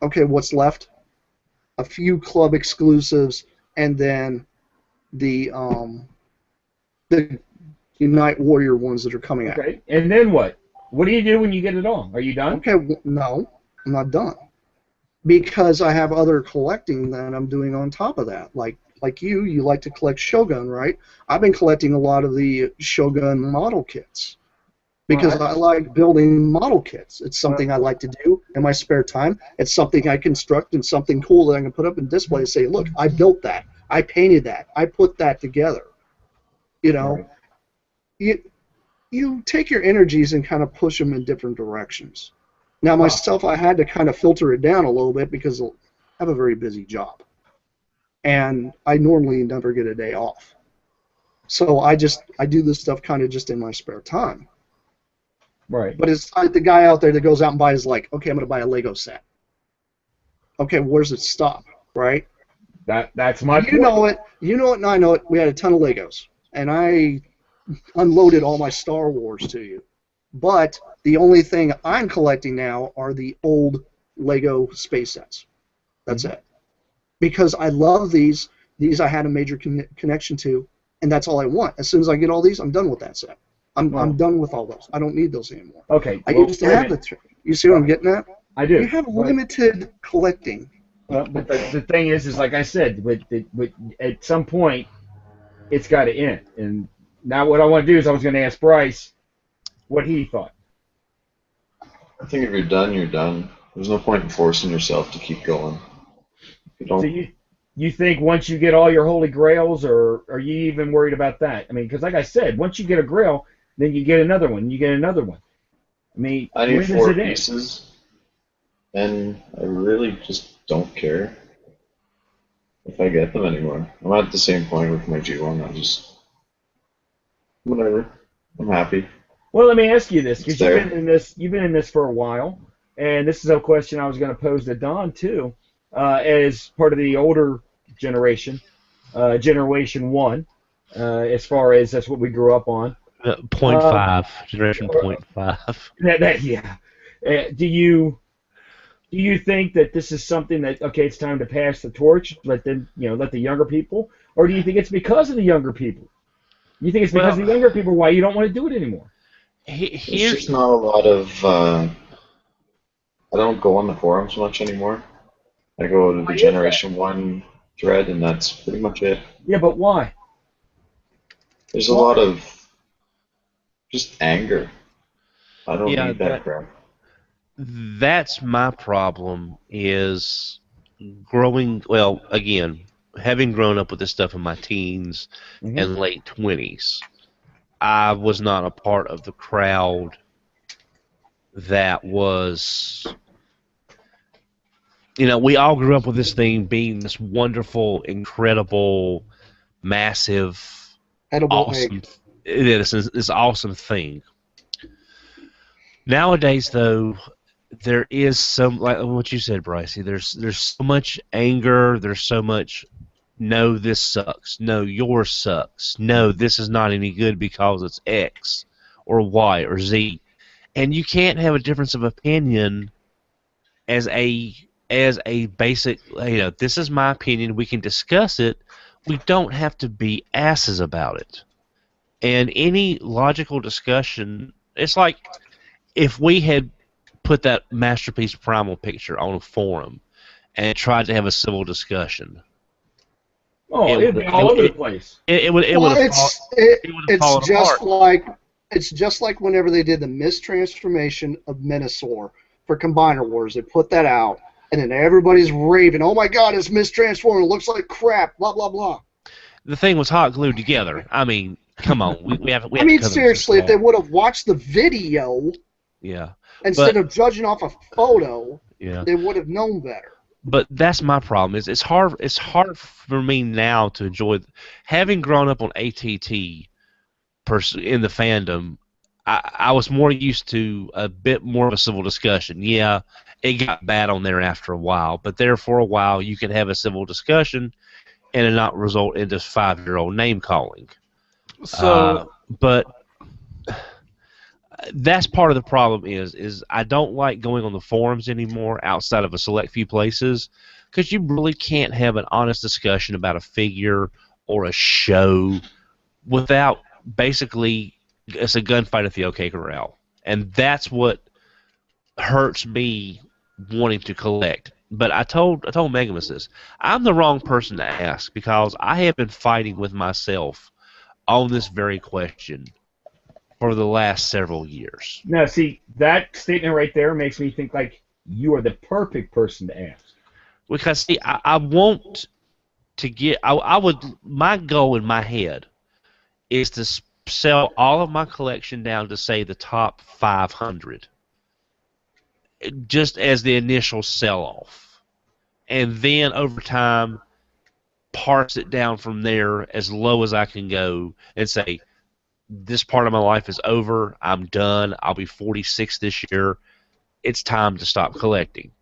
okay, what's left? A few club exclusives, and then the Unite Warrior ones that are coming out. Okay. And then what? What do you do when you get it all? Are you done? Okay, no, I'm not done. Because I have other collecting that I'm doing on top of that. Like, like you like to collect Shogun, right? I've been collecting a lot of the Shogun model kits because I like building model kits. It's something I like to do in my spare time. It's something I construct and something cool that I can put up in display and say, look, I built that. I painted that. I put that together. You know, you take your energies and kind of push them in different directions. Now, myself, I had to kind of filter it down a little bit because I have a very busy job. And I normally never get a day off. So I do this stuff kind of just in my spare time. Right. But it's like the guy out there that goes out and buys, like, okay, I'm going to buy a Lego set. Okay, where's it stop, right? That's my point. You know it, and I know it. We had a ton of Legos. And I unloaded all my Star Wars to you. But the only thing I'm collecting now are the old Lego space sets. That's it. Because I love these. These I had a major connection to, and that's all I want. As soon as I get all these, I'm done with that set. I'm done with all those. I don't need those anymore. Okay. I used to have the. You see what I'm getting at? I do. You have limited collecting. Well, but the thing is like I said, with at some point, it's got to end. And now what I want to do is I was going to ask Bryce what he thought. I think if you're done, you're done. There's no point in forcing yourself to keep going. You don't. So you think once you get all your holy grails, or are you even worried about that? I mean, because like I said, once you get a grail, then you get another one, you get another one. I mean, I need when 4 does it pieces, and I really just don't care if I get them anymore. I'm at the same point with my G1. I just whatever. I'm happy. Well, let me ask you this, because It's you've been in this for a while, and this is a question I was going to pose to Don too, as part of the older generation, Generation 1, as far as that's what we grew up on. 0.5, generation 0.5. Yeah. Do you think that this is something that, okay, it's time to pass the torch, let the younger people, or do you think it's because of the younger people? You think it's because of the younger people why you don't want to do it anymore? There's just not a lot of. I don't go on the forums much anymore. I go to the Generation 1 thread, and that's pretty much it. Yeah, but why? There's a lot of just anger. I don't need that crap. That's my problem, is growing, well, again, having grown up with this stuff in my teens and late 20s, I was not a part of the crowd that was, we all grew up with this thing being this wonderful, incredible, massive, awesome, it is this awesome thing. Nowadays, though, there is some, like what you said, Brycey, there's so much anger, there's so much, no, this sucks, no, yours sucks, no, this is not any good because it's X or Y or Z. And you can't have a difference of opinion as a basic, this is my opinion, we can discuss it, we don't have to be asses about it. And any logical discussion, it's like if we had put that Masterpiece Primal picture on a forum and tried to have a civil discussion. Oh, it'd be all over the place. It's just like whenever they did the mistransformation of Minosaur for Combiner Wars. They put that out, and then everybody's raving, "Oh my God, it's mistransformed! It looks like crap!" Blah blah blah. The thing was hot glued together. I mean, come on, we have. I mean, seriously, if they would have watched the video, instead of judging off a photo, they would have known better. But that's my problem. It's hard. It's hard for me now to enjoy. Having grown up on ATT in the fandom, I was more used to a bit more of a civil discussion. Yeah, it got bad on there after a while, but there for a while you could have a civil discussion and it not result in just 5-year-old name calling. So, but that's part of the problem is I don't like going on the forums anymore outside of a select few places because you really can't have an honest discussion about a figure or a show without basically it's a gunfight at the OK Corral. And that's what hurts me wanting to collect. But I told Megamus this. I'm the wrong person to ask because I have been fighting with myself on this very question for the last several years. Now, see, that statement right there makes me think like you are the perfect person to ask. Because see, I want to get. I would. My goal in my head is to sell all of my collection down to say the top 500, just as the initial sell-off, and then over time parse it down from there as low as I can go and say this part of my life is over. I'm done. I'll be 46 this year. It's time to stop collecting.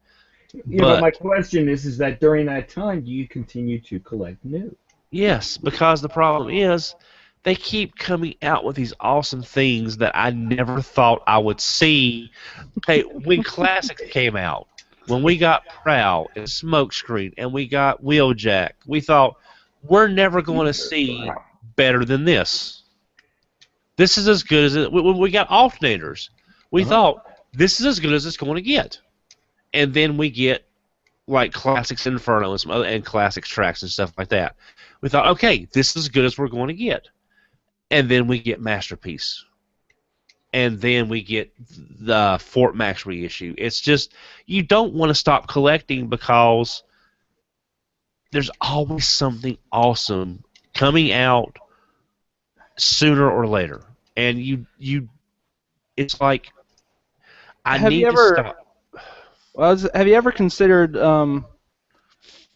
But my question is that during that time, do you continue to collect new? Yes, because the problem is they keep coming out with these awesome things that I never thought I would see. Okay, when Classics came out, when we got Prowl and Smokescreen and we got Wheeljack, we thought we're never going to see better than this. This is as good as it. When we got alternators, we thought this is as good as it's going to get. And then we get like Classics Inferno and some other and Classics tracks and stuff like that. We thought, okay, this is as good as we're going to get. And then we get Masterpiece. And then we get the Fort Max reissue. It's just, you don't want to stop collecting because there's always something awesome coming out sooner or later. And you it's like, I need to stop. Well, have you ever considered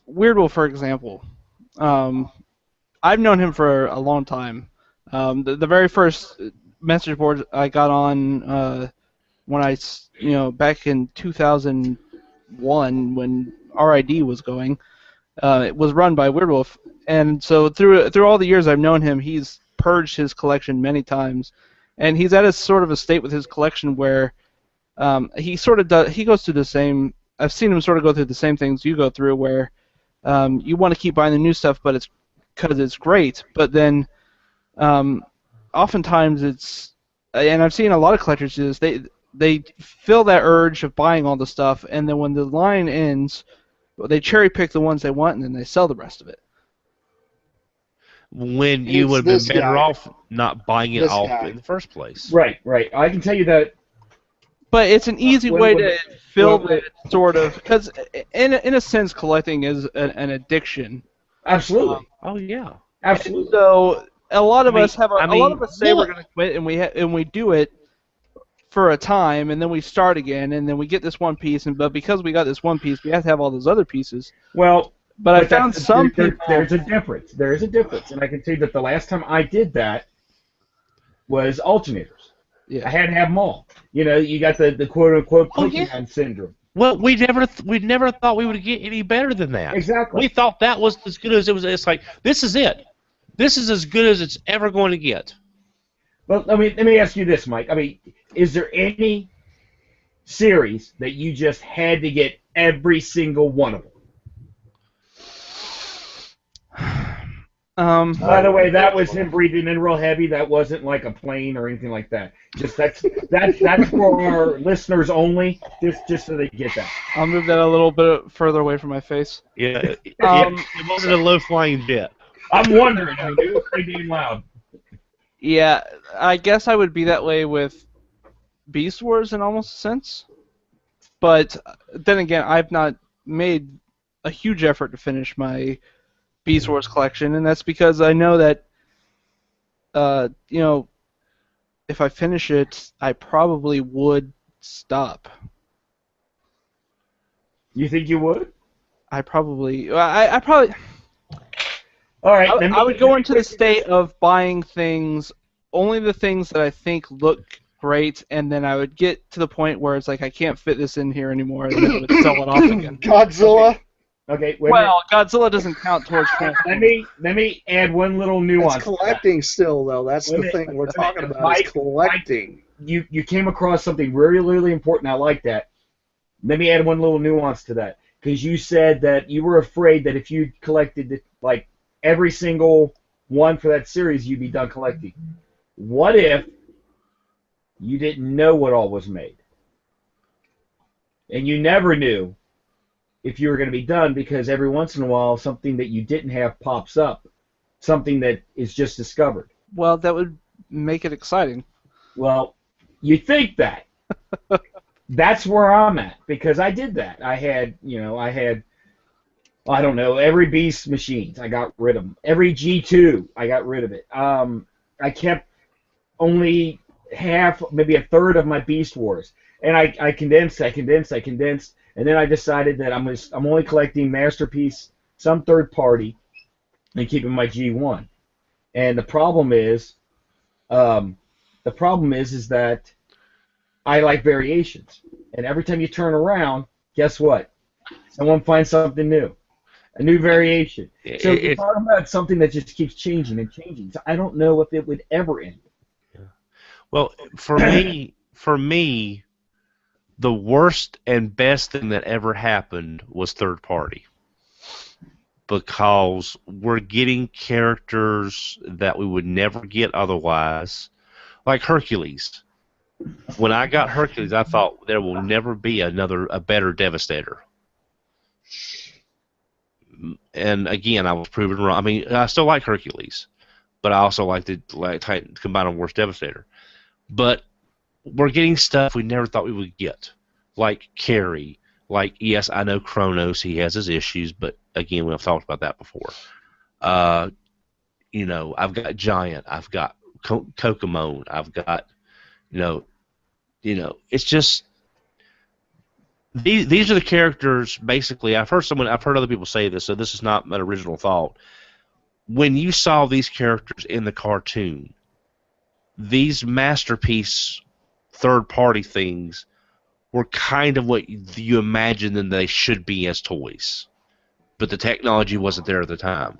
Weirdwolf, for example? I've known him for a long time. The very first message board I got on when back in 2001 when RID was going, it was run by Weirdwolf, and so through all the years I've known him, he's purged his collection many times, and he's at a sort of a state with his collection where he sort of does. He goes through the same. I've seen him sort of go through the same things you go through, where you want to keep buying the new stuff, but it's because it's great. But then, oftentimes it's, and I've seen a lot of collectors do this. They feel that urge of buying all the stuff, and then when the line ends, they cherry pick the ones they want, and then they sell the rest of it. When you would have been better off not buying it off in the first place. Right. I can tell you that. But it's an easy way to fill that sort of, because in a sense, collecting is an addiction. Absolutely. Oh yeah. Absolutely. And so a lot of us have a lot of us say we're going to quit, and we do it for a time, and then we start again, and then we get this one piece, but because we got this one piece, we have to have all those other pieces. Well, but I found some people. There's a difference. There is a difference, and I can tell you that the last time I did that was alternators. Yeah. I had to have them all. You got the quote-unquote Pokemon syndrome. Well, we never thought we would get any better than that. Exactly. We thought that was as good as it was. It's like, this is it. This is as good as it's ever going to get. Well, let me ask you this, Mike. I mean, is there any series that you just had to get every single one of them? By the way, that was him breathing in real heavy. That wasn't like a plane or anything like that. Just that's for our listeners only. Just so they get that. I'll move that a little bit further away from my face. Yeah. It wasn't a low-flying jet. I'm wondering. It was pretty damn loud. Yeah, I guess I would be that way with Beast Wars in almost a sense. But then again, I've not made a huge effort to finish my Beast Wars collection, and that's because I know that, if I finish it, I probably would stop. You think you would? I probably. All right. I would go into the state of buying things, only the things that I think look great, and then I would get to the point where it's like I can't fit this in here anymore, and then I would sell it off again. Godzilla. Okay. Well, Godzilla doesn't count towards. Let me add one little nuance. It's collecting still, though. That's the thing we're talking about. Mike, is collecting. You came across something really, really important. I like that. Let me add one little nuance to that, because you said that you were afraid that if you collected like every single one for that series, you'd be done collecting. What if you didn't know what all was made, and you never knew if you were going to be done, because every once in a while something that you didn't have pops up, something that is just discovered. Well, that would make it exciting. Well, you think that. That's where I'm at, because I did that. I don't know, every Beast machines, I got rid of them. Every G2, I got rid of it. I kept only half, maybe a third of my Beast Wars. And I condensed, and then I decided that I'm only collecting Masterpiece, some third party, and keeping my G1. And the problem is that I like variations. And every time you turn around, guess what? Someone finds something new. A new variation. So you're talking about something that just keeps changing and changing. So I don't know if it would ever end. Yeah. Well, for me, the worst and best thing that ever happened was third party. Because we're getting characters that we would never get otherwise. Like Hercules. When I got Hercules, I thought there will never be a better Devastator. And again, I was proven wrong. I mean, I still like Hercules, but I also like Titan combine on worst Devastator. But we're getting stuff we never thought we would get, like Carrie. Like, yes, I know Kronos, he has his issues, but again, we've talked about that before. You know, I've got Giant, I've got Kokomon, I've got, you know, it's just these are the characters. Basically, I've heard other people say this, so this is not an original thought. When you saw these characters in the cartoon, these masterpiece third-party things were kind of what you imagined them they should be as toys, but the technology wasn't there at the time.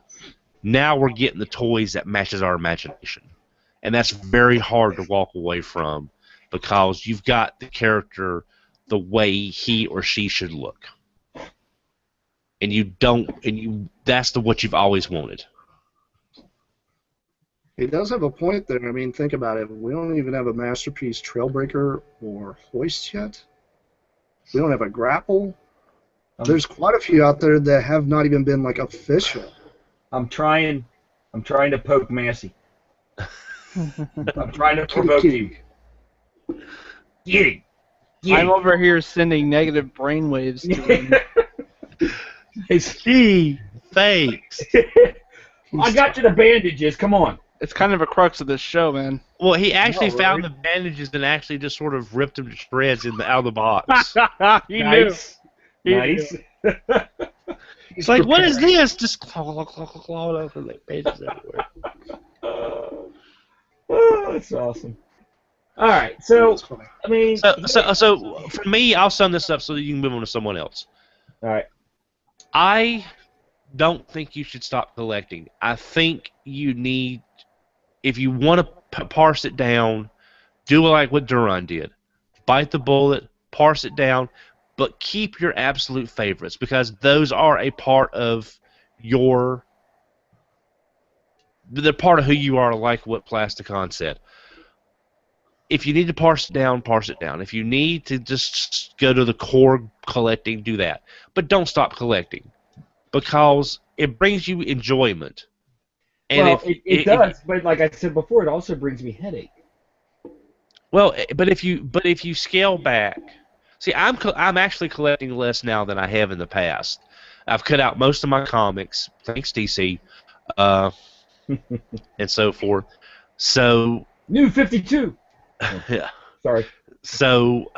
Now we're getting the toys that matches our imagination, and that's very hard to walk away from because you've got the character the way he or she should look, and that's what you've always wanted. He does have a point there. I mean, think about it. We don't even have a Masterpiece Trailbreaker or Hoist yet. We don't have a Grapple. There's quite a few out there that have not even been like official. I'm trying to poke Massey. I'm trying to provoke you. Get him. I'm over here sending negative brainwaves to him. Steve, thanks. I got you the bandages. Come on. It's kind of a crux of this show, man. Well, he actually found the bandages and actually just sort of ripped them to shreds out of the box. He Nice. knew. Nice. He's like, what is this? Just claw over like pages everywhere. Oh, that's awesome. All right, so I mean, so for me, I'll sum this up so that you can move on to someone else. All right. I don't think you should stop collecting. I think you need, if you want to parse it down, do like what Duran did. Bite the bullet, parse it down, but keep your absolute favorites because those are a part of they're part of who you are, like what Plasticon said. If you need to parse it down, parse it down. If you need to just go to the core collecting, do that. But don't stop collecting because it brings you enjoyment. And well, it does, but like I said before, it also brings me headache. Well, but if you scale back, see, I'm actually collecting less now than I have in the past. I've cut out most of my comics, thanks DC, and so forth. So New 52. yeah. Sorry. So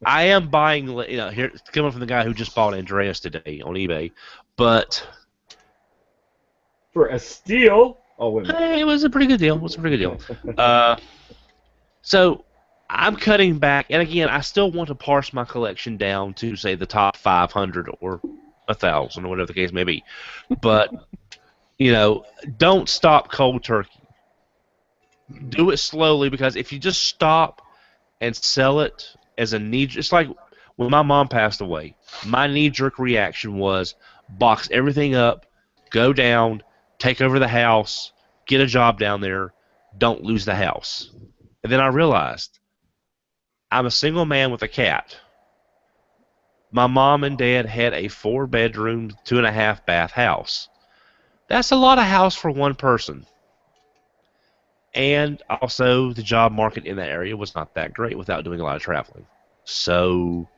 I am buying. Here it's coming from the guy who just bought Andreas today on eBay, but for a steal. Oh, wait a minute. it was a pretty good deal. So I'm cutting back, and again, I still want to parse my collection down to say the top 500 or 1,000 or whatever the case may be. But don't stop cold turkey. Do it slowly because if you just stop and sell it as a knee-jerk, it's like when my mom passed away. My knee-jerk reaction was box everything up, go down, take over the house, get a job down there, don't lose the house. And then I realized I'm a single man with a cat. my mom and dad had a 4-bedroom, 2.5-bath house. That's a lot of house for one person. And also, the job market in that area was not that great without doing a lot of traveling. So,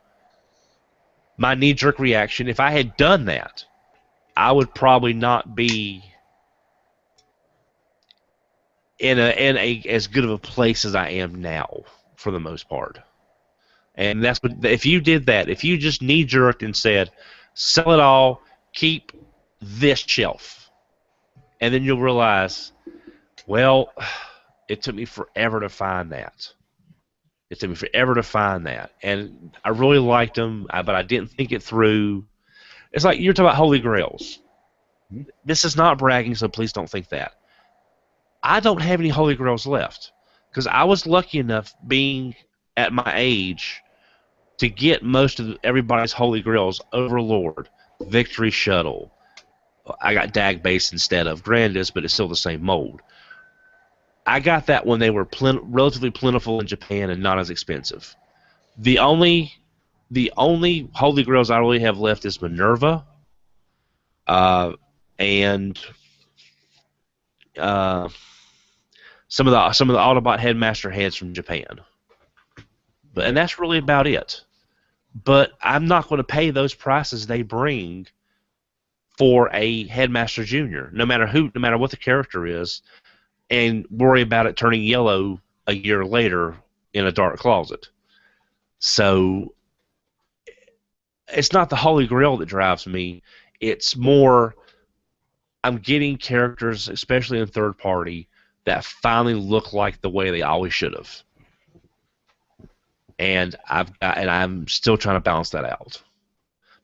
my knee-jerk reaction, if I had done that, I would probably not be in a as good of a place as I am now, for the most part. And that's what, if you did that, if you just knee-jerked and said, sell it all, keep this shelf, and then you'll realize, well, it took me forever to find that. It took me forever to find that. And I really liked them, but I didn't think it through. It's like you're talking about Holy Grails. This is not bragging, so please don't think that. I don't have any Holy Grails left because I was lucky enough, being at my age, to get most of everybody's Holy Grails: Overlord, Victory Shuttle. I got Dag Base instead of Grandis, but it's still the same mold. I got that when they were relatively plentiful in Japan and not as expensive. The only Holy Grails I really have left is Minerva, and some of the Autobot Headmaster heads from Japan. And that's really about it. But I'm not going to pay those prices they bring for a Headmaster Junior, no matter what the character is, and worry about it turning yellow a year later in a dark closet. So it's not the Holy Grail that drives me. It's more I'm getting characters, especially in third party, that finally look like the way they always should have. And I'm still trying to balance that out.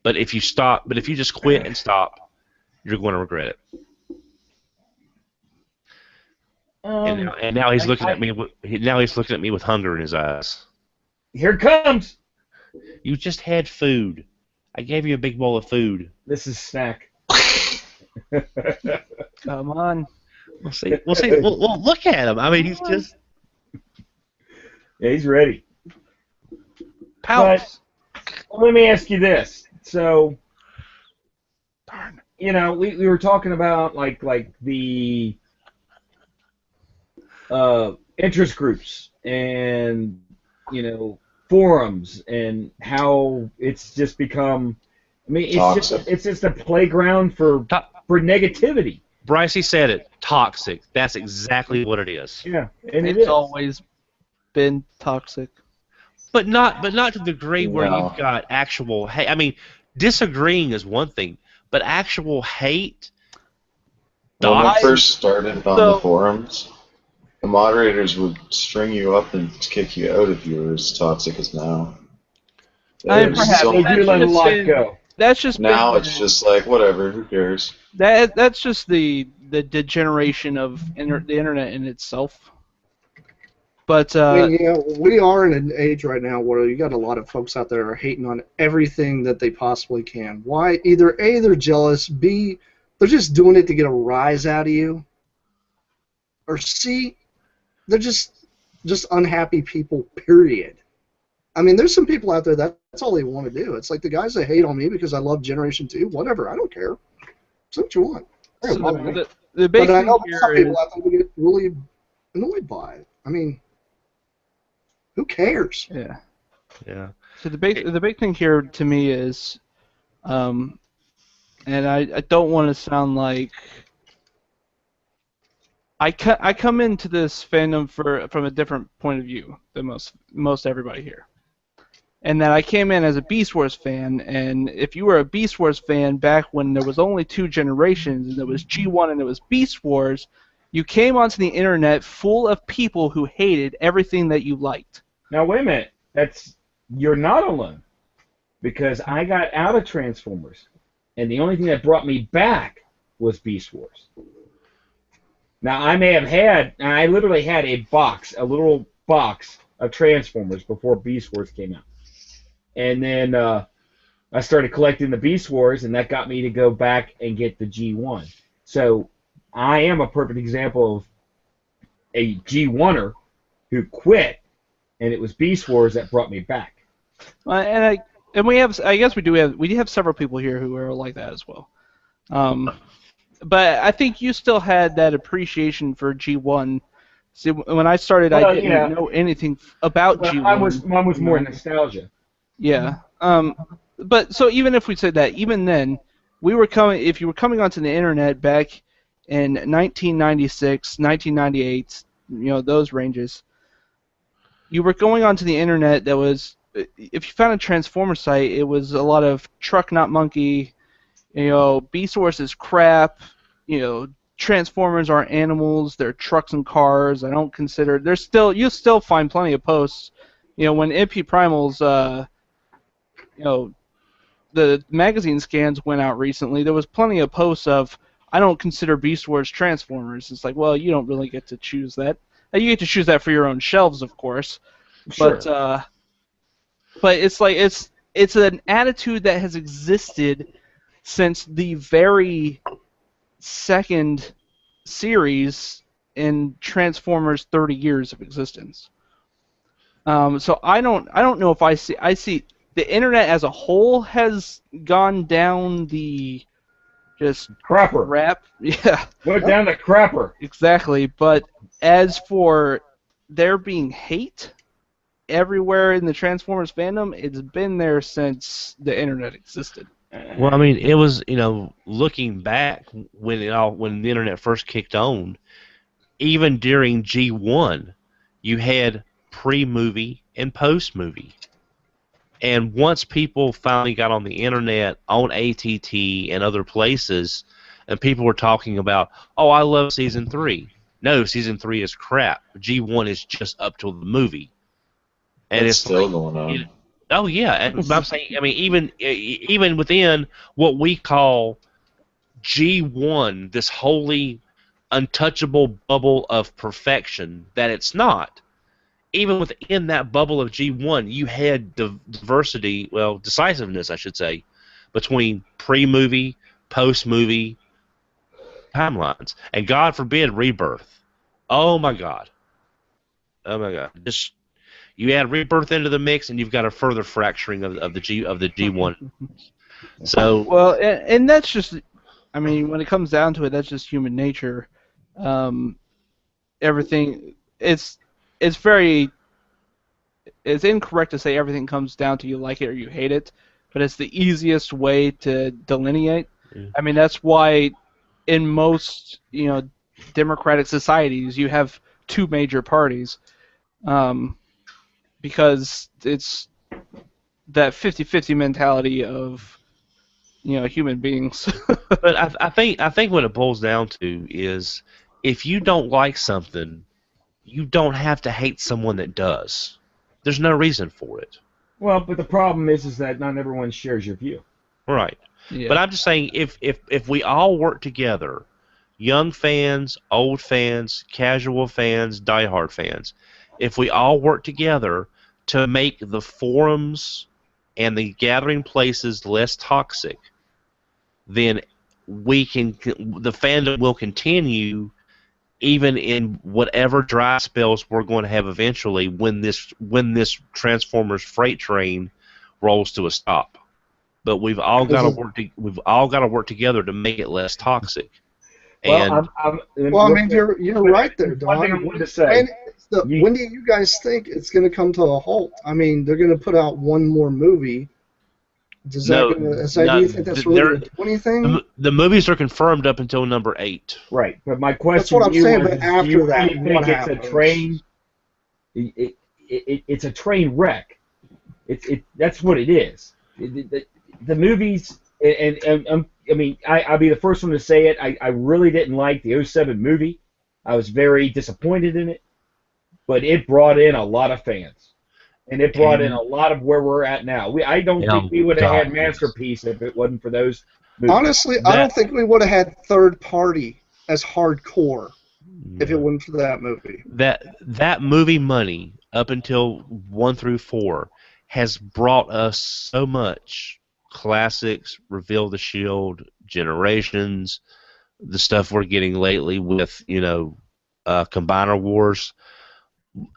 But if you just quit and stop, you're going to regret it. And now he's looking at me. Now he's looking at me with hunger in his eyes. Here it comes. You just had food. I gave you a big bowl of food. This is snack. Come on. We'll see. Well, look at him. I mean, he's just. Yeah, he's ready. Pounce. But let me ask you this. So, Darn. you know, we were talking about like the interest groups and, you know, forums and how it's just become. I mean, it's just a playground for negativity. Brycey said it. Toxic. That's exactly what it is. Yeah, and It's always been toxic. But not to the degree where No. you've got actual hate. I mean, disagreeing is one thing, but actual hate. When Dogs- I first started on the forums, the moderators would string you up and kick you out if you were as toxic as now. There's so They many- do let a lot been- go. That's just now been, it's just like, whatever, who cares? that's just the degeneration of the internet in itself. But I mean, you know, we are in an age right now where you got a lot of folks out there are hating on everything that they possibly can. Why? Either A, they're jealous, B, they're just doing it to get a rise out of you, or C, they're just unhappy people, period. I mean, there's some people out there that's all they want to do. It's like the guys that hate on me because I love Generation 2, whatever, I don't care. Do what you want. so the big But I thing know here some people is, out there that get really annoyed by it. I mean, who cares? yeah. Yeah. So the big thing here to me is, and I don't want to sound like I come into this fandom from a different point of view than most everybody here, and that I came in as a Beast Wars fan, and if you were a Beast Wars fan back when there was only 2 generations, and there was G1 and there was Beast Wars, you came onto the internet full of people who hated everything that you liked. Now wait a minute. You're not alone, because I got out of Transformers, and the only thing that brought me back was Beast Wars. Now I literally had a little box of Transformers before Beast Wars came out, and then I started collecting the Beast Wars, and that got me to go back and get the G1. So I am a perfect example of a G1er who quit, and it was Beast Wars that brought me back. And And we have, I guess we do have several people here who are like that as well. But I think you still had that appreciation for G1. See, when I started, I didn't know anything about G1. Mine was more nostalgia. Yeah. But so even if we said that, even then, if you were coming onto the internet back in 1996, 1998, those ranges, you were going onto the internet that was, if you found a Transformer site, it was a lot of truck not monkey, B-Source is crap, Transformers are animals, they're trucks and cars. I don't consider, you'll still find plenty of posts, when MP Primals, the magazine scans went out recently, there was plenty of posts of, I don't consider Beast Wars Transformers. It's like, well, you don't really get to choose that. You get to choose that for your own shelves, of course. Sure. But it's like it's an attitude that has existed since the very second series in Transformers' 30 years of existence. So I don't know if I see the internet as a whole has gone down the just crapper. Rap, yeah. Went down the crapper. Exactly, but as for there being hate everywhere in the Transformers fandom, it's been there since the internet existed. Well, I mean, it was, looking back when the internet first kicked on, even during G1, you had pre-movie and post-movie. And once people finally got on the internet, on ATT and other places, and people were talking about, oh, I love Season 3. No, Season 3 is crap. G1 is just up till the movie. And it's still like, going on. Oh, yeah. And I'm saying, I mean, even within what we call G1, this holy, untouchable bubble of perfection that it's not, even within that bubble of G1, you had diversity, well, decisiveness, I should say, between pre-movie, post-movie timelines. And God forbid, Rebirth. Oh, my God. Oh, my God. Just, you add Rebirth into the mix, and you've got a further fracturing of the G1. So well, and that's just, I mean, when it comes down to it, that's just human nature. Everything, it's incorrect to say everything comes down to you like it or you hate it, but it's the easiest way to delineate. Yeah. I mean, that's why in most, democratic societies you have two major parties, because it's that 50-50 mentality of, human beings. But I think what it boils down to is if you don't like something, you don't have to hate someone that does. There's no reason for it. Well, but the problem is that not everyone shares your view. Right. Yeah. But I'm just saying, if we all work together, young fans, old fans, casual fans, diehard fans, if we all work together to make the forums and the gathering places less toxic, then the fandom will continue even in whatever dry spells we're going to have eventually when this Transformers freight train rolls to a stop. But we've all got to work together to make it less toxic. Well, I mean, you're right there, Don. One thing I wanted to say. When do you guys think it's going to come to a halt? I mean, they're going to put out one more movie. Do you think that's really a 20 thing? The movies are confirmed up until number 8. Right, but my question that's what I'm saying. But after that, what happens? It's a train. It's a train wreck. That's what it is. The movies, and I mean, I'll be the first one to say it. I really didn't like the 07 movie. I was very disappointed in it, but it brought in a lot of fans. And it brought in a lot of where we're at now. I don't think we would have had Masterpiece if it wasn't for those movies. Honestly, I don't think we would have had Third Party as hardcore if it wasn't for that movie. That movie money, up until 1 through 4, has brought us so much. Classics, Reveal the Shield, Generations, the stuff we're getting lately with, Combiner Wars.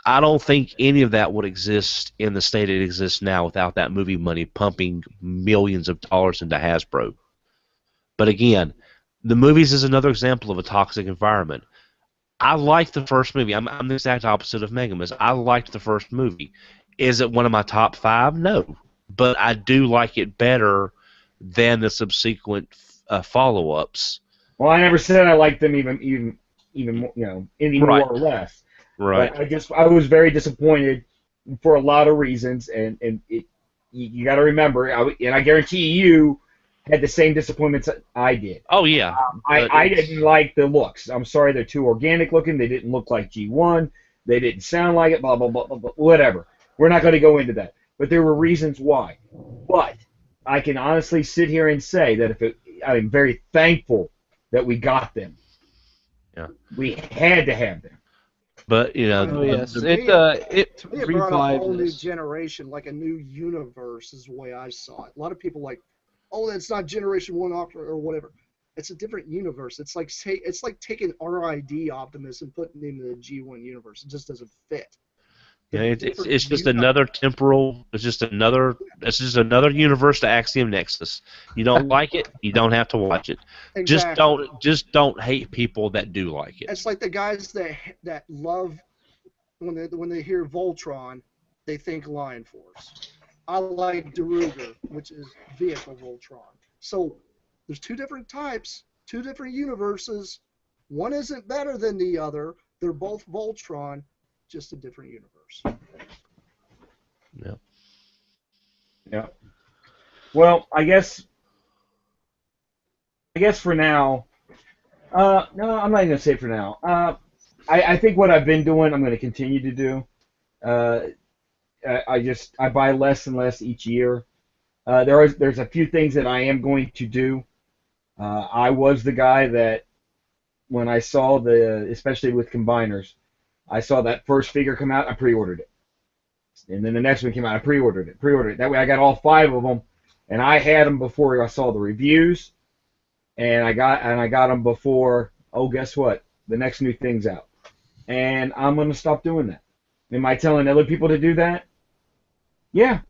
I don't think any of that would exist in the state it exists now without that movie money pumping millions of dollars into Hasbro. But again, the movies is another example of a toxic environment. I liked the first movie. I'm the exact opposite of Megamus. I liked the first movie. Is it one of my top 5? No. But I do like it better than the subsequent follow-ups. Well, I never said I liked them even more, any Right. more or less. Right. But I was very disappointed for a lot of reasons, and you got to remember, and I guarantee you had the same disappointments that I did. Oh, yeah. I didn't like the looks. I'm sorry, they're too organic looking. They didn't look like G1. They didn't sound like it, blah, blah, blah, blah, blah, whatever. We're not going to go into that. But there were reasons why. But I can honestly sit here and say that I'm very thankful that we got them. Yeah. We had to have them. But, Oh, yes. To me, It To me, it brought a whole revived new this. generation, like a new universe is the way I saw it. A lot of people like, oh, that's not Generation 1 or whatever. It's a different universe. It's like taking RID Optimus and putting him in the G1 universe. It just doesn't fit. Yeah, it's just another temporal. It's just another universe to Axiom Nexus. You don't like it, you don't have to watch it. Exactly. Just don't hate people that do like it. It's like the guys that love when they hear Voltron, they think Lion Force. I like Daruga, which is Vehicle Voltron. So there's two different types, two different universes. One isn't better than the other. They're both Voltron, just a different universe. Yeah. Yeah. Well, I guess for now. No, I'm not even gonna say for now. I think what I've been doing, I'm gonna continue to do. I buy less and less each year. There's a few things that I am going to do. I was the guy that when I saw especially with combiners, I saw that first figure come out, I pre-ordered it. And then the next one came out, I pre-ordered it. That way I got all 5 of them, and I had them before I saw the reviews, and I got them before, oh, guess what? The next new thing's out. And I'm going to stop doing that. Am I telling other people to do that? Yeah.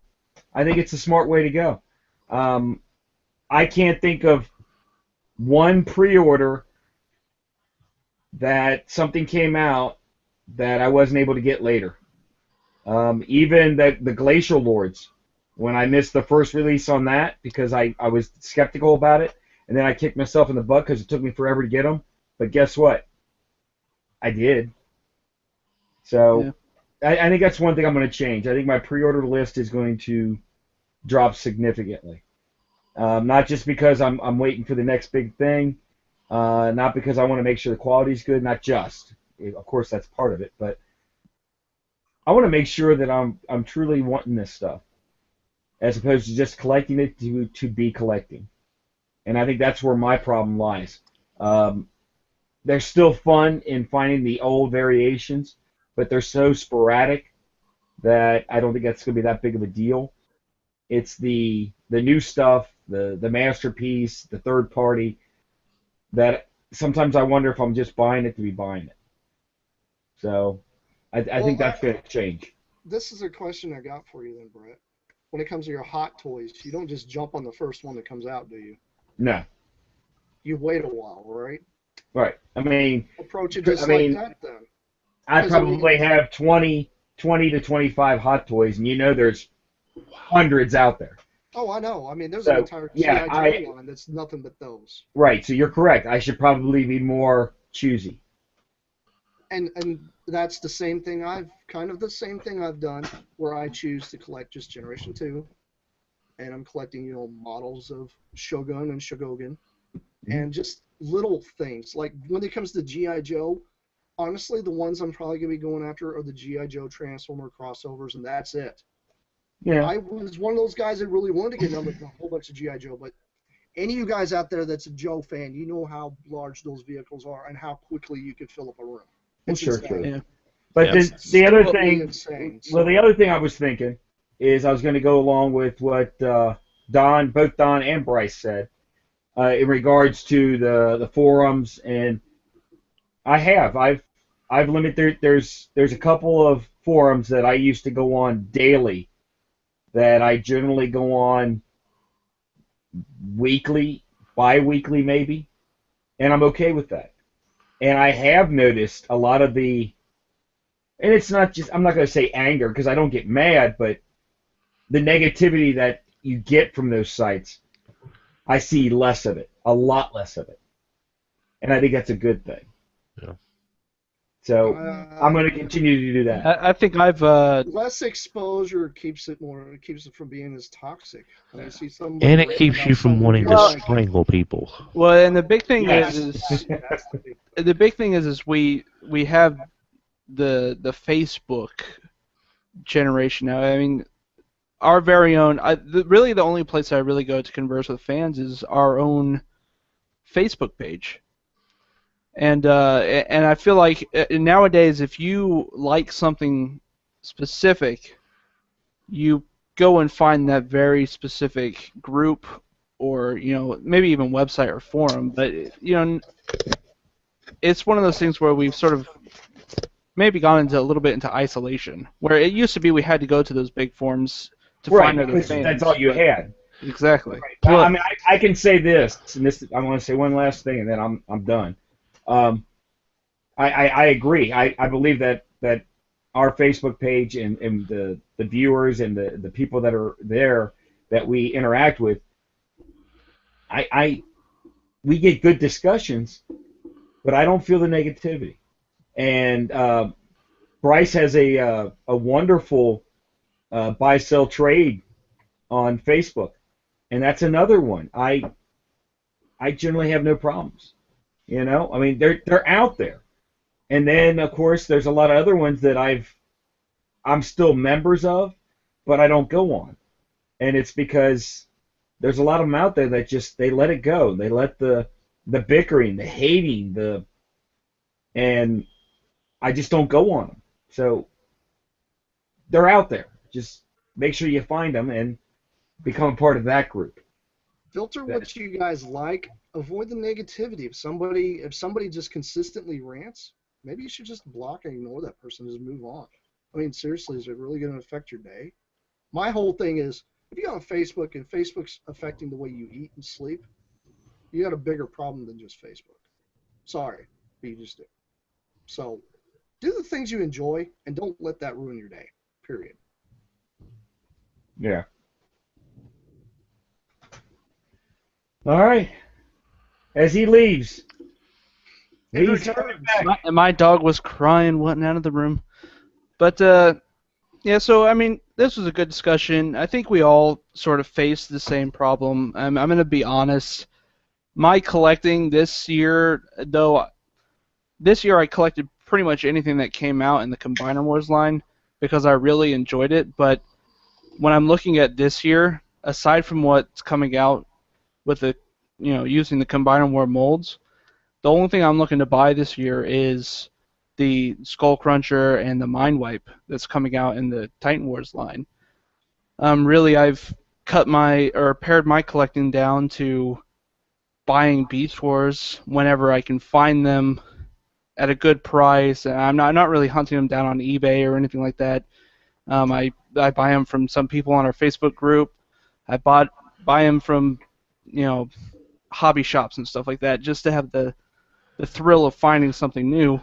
I think it's a smart way to go. I can't think of one pre-order that something came out that I wasn't able to get later. Even the Glacial Lords, when I missed the first release on that because I was skeptical about it, and then I kicked myself in the butt because it took me forever to get them. But guess what? I did. So yeah. I think that's one thing I'm going to change. I think my pre-order list is going to drop significantly. Not just because I'm waiting for the next big thing, not because I want to make sure the quality's good, not just. Of course, that's part of it, but I want to make sure that I'm truly wanting this stuff, as opposed to just collecting it to be collecting. And I think that's where my problem lies. There's still fun in finding the old variations, but they're so sporadic that I don't think that's going to be that big of a deal. It's the new stuff, the masterpiece, the third party, that sometimes I wonder if I'm just buying it to be buying it. So I think that's going to change. This is a question I got for you then, Brett. When it comes to your Hot Toys, you don't just jump on the first one that comes out, do you? No. You wait a while, right? Right. I mean, approach it just like that then. I probably have 20 to 25 Hot Toys, and there's hundreds out there. Oh, I know. I mean, there's an entire G.I. Joe line that's nothing but those. Right, so you're correct. I should probably be more choosy. And that's the same thing I've done, where I choose to collect just Generation 2, and I'm collecting, models of Shogun and Shogogen, and just little things. Like when it comes to G.I. Joe, honestly, the ones I'm probably going to be going after are the G.I. Joe Transformer crossovers, and that's it. Yeah. I was one of those guys that really wanted to get a whole bunch of G.I. Joe, but any of you guys out there that's a Joe fan, you know how large those vehicles are and how quickly you could fill up a room. It's sure. Yeah. But the other thing, insane, so. well, the other thing I was thinking is I was going to go along with what both Don and Bryce said in regards to the forums, and I've I've limited. There's a couple of forums that I used to go on daily that I generally go on weekly, bi-weekly maybe, and I'm okay with that. And I have noticed a lot of and it's not just, I'm not going to say anger because I don't get mad, but the negativity that you get from those sites, I see less of it, a lot less of it. And I think that's a good thing. Yeah. So I'm going to continue to do that. I think I've less exposure keeps it from being as toxic. I see some And it keeps you from wanting to Well- strangle people. well, and the big thing Yes. is That's the big the big thing is we have the Facebook generation now. I mean, our very own. Really, the only place I really go to converse with fans is our own Facebook page. And I feel like nowadays, if you like something specific, you go and find that very specific group, or maybe even website or forum. But it's one of those things where we've sort of maybe gone into a little bit into isolation, where it used to be we had to go to those big forums to find other because fans. that's all you had. Exactly. I mean, I can say this, and I want to say one last thing, and then I'm done. I agree. I believe that our Facebook page and the viewers and the people that are there that we interact with, we get good discussions, but I don't feel the negativity. And Bryce has a wonderful buy sell trade on Facebook, and that's another one. I generally have no problems. I mean, they're out there. And then, of course, there's a lot of other ones that I'm still members of, but I don't go on. And it's because there's a lot of them out there that just, they let it go. They let the bickering, the hating, and I just don't go on them. So they're out there. Just make sure you find them and become part of that group. Filter what you guys like. Avoid the negativity. If somebody just consistently rants, maybe you should just block and ignore that person and just move on. I mean, seriously, is it really going to affect your day? My whole thing is, if you go on Facebook and Facebook's affecting the way you eat and sleep, you got a bigger problem than just Facebook. Sorry, but you just do. So do the things you enjoy and don't let that ruin your day, period. Yeah. All right. As he leaves, he's coming back. My dog was crying, wanting out of the room. But yeah, so I mean, this was a good discussion. I think we all sort of face the same problem. I'm going to be honest. My collecting this year, though, I collected pretty much anything that came out in the Combiner Wars line because I really enjoyed it. But when I'm looking at this year, aside from what's coming out with the, using the Combiner War molds, the only thing I'm looking to buy this year is the Skull Cruncher and the Mind Wipe that's coming out in the Titan Wars line. Really, I've pared my collecting down to buying Beast Wars whenever I can find them at a good price. I'm not really hunting them down on eBay or anything like that. I buy them from some people on our Facebook group. I buy them from hobby shops and stuff like that just to have the thrill of finding something new.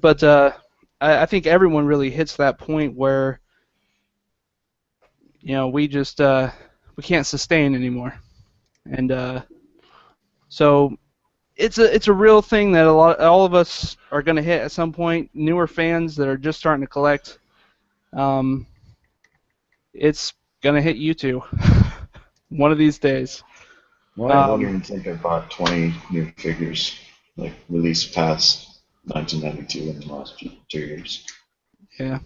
But I think everyone really hits that point where we just we can't sustain anymore, and so it's a real thing that all of us are going to hit at some point. Newer fans that are just starting to collect, it's going to hit you too, one of these days. Well, I don't even think I bought 20 new figures, like released past 1992 in the last 2 years. Yeah.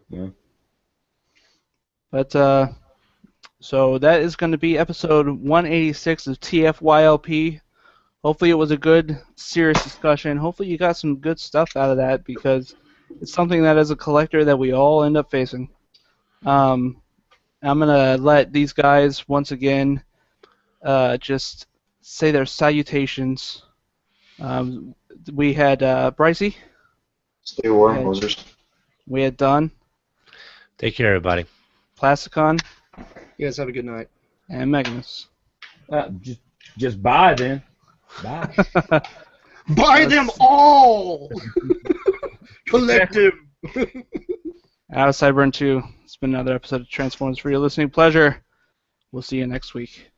Yeah. But so that is going to be episode 186 of TFYLP. Hopefully it was a good, serious discussion. Hopefully you got some good stuff out of that because it's something that as a collector that we all end up facing. I'm going to let these guys once again just say their salutations. We had Brycey. Stay warm, Yeah. hosers. We had Don, Take care, everybody. Plasticon, You guys have a good night. and Magnus. Just buy then. Bye. Buy them all! Collective! Out of Cyburn 2. It's been another episode of Transformers for your listening pleasure. We'll see you next week.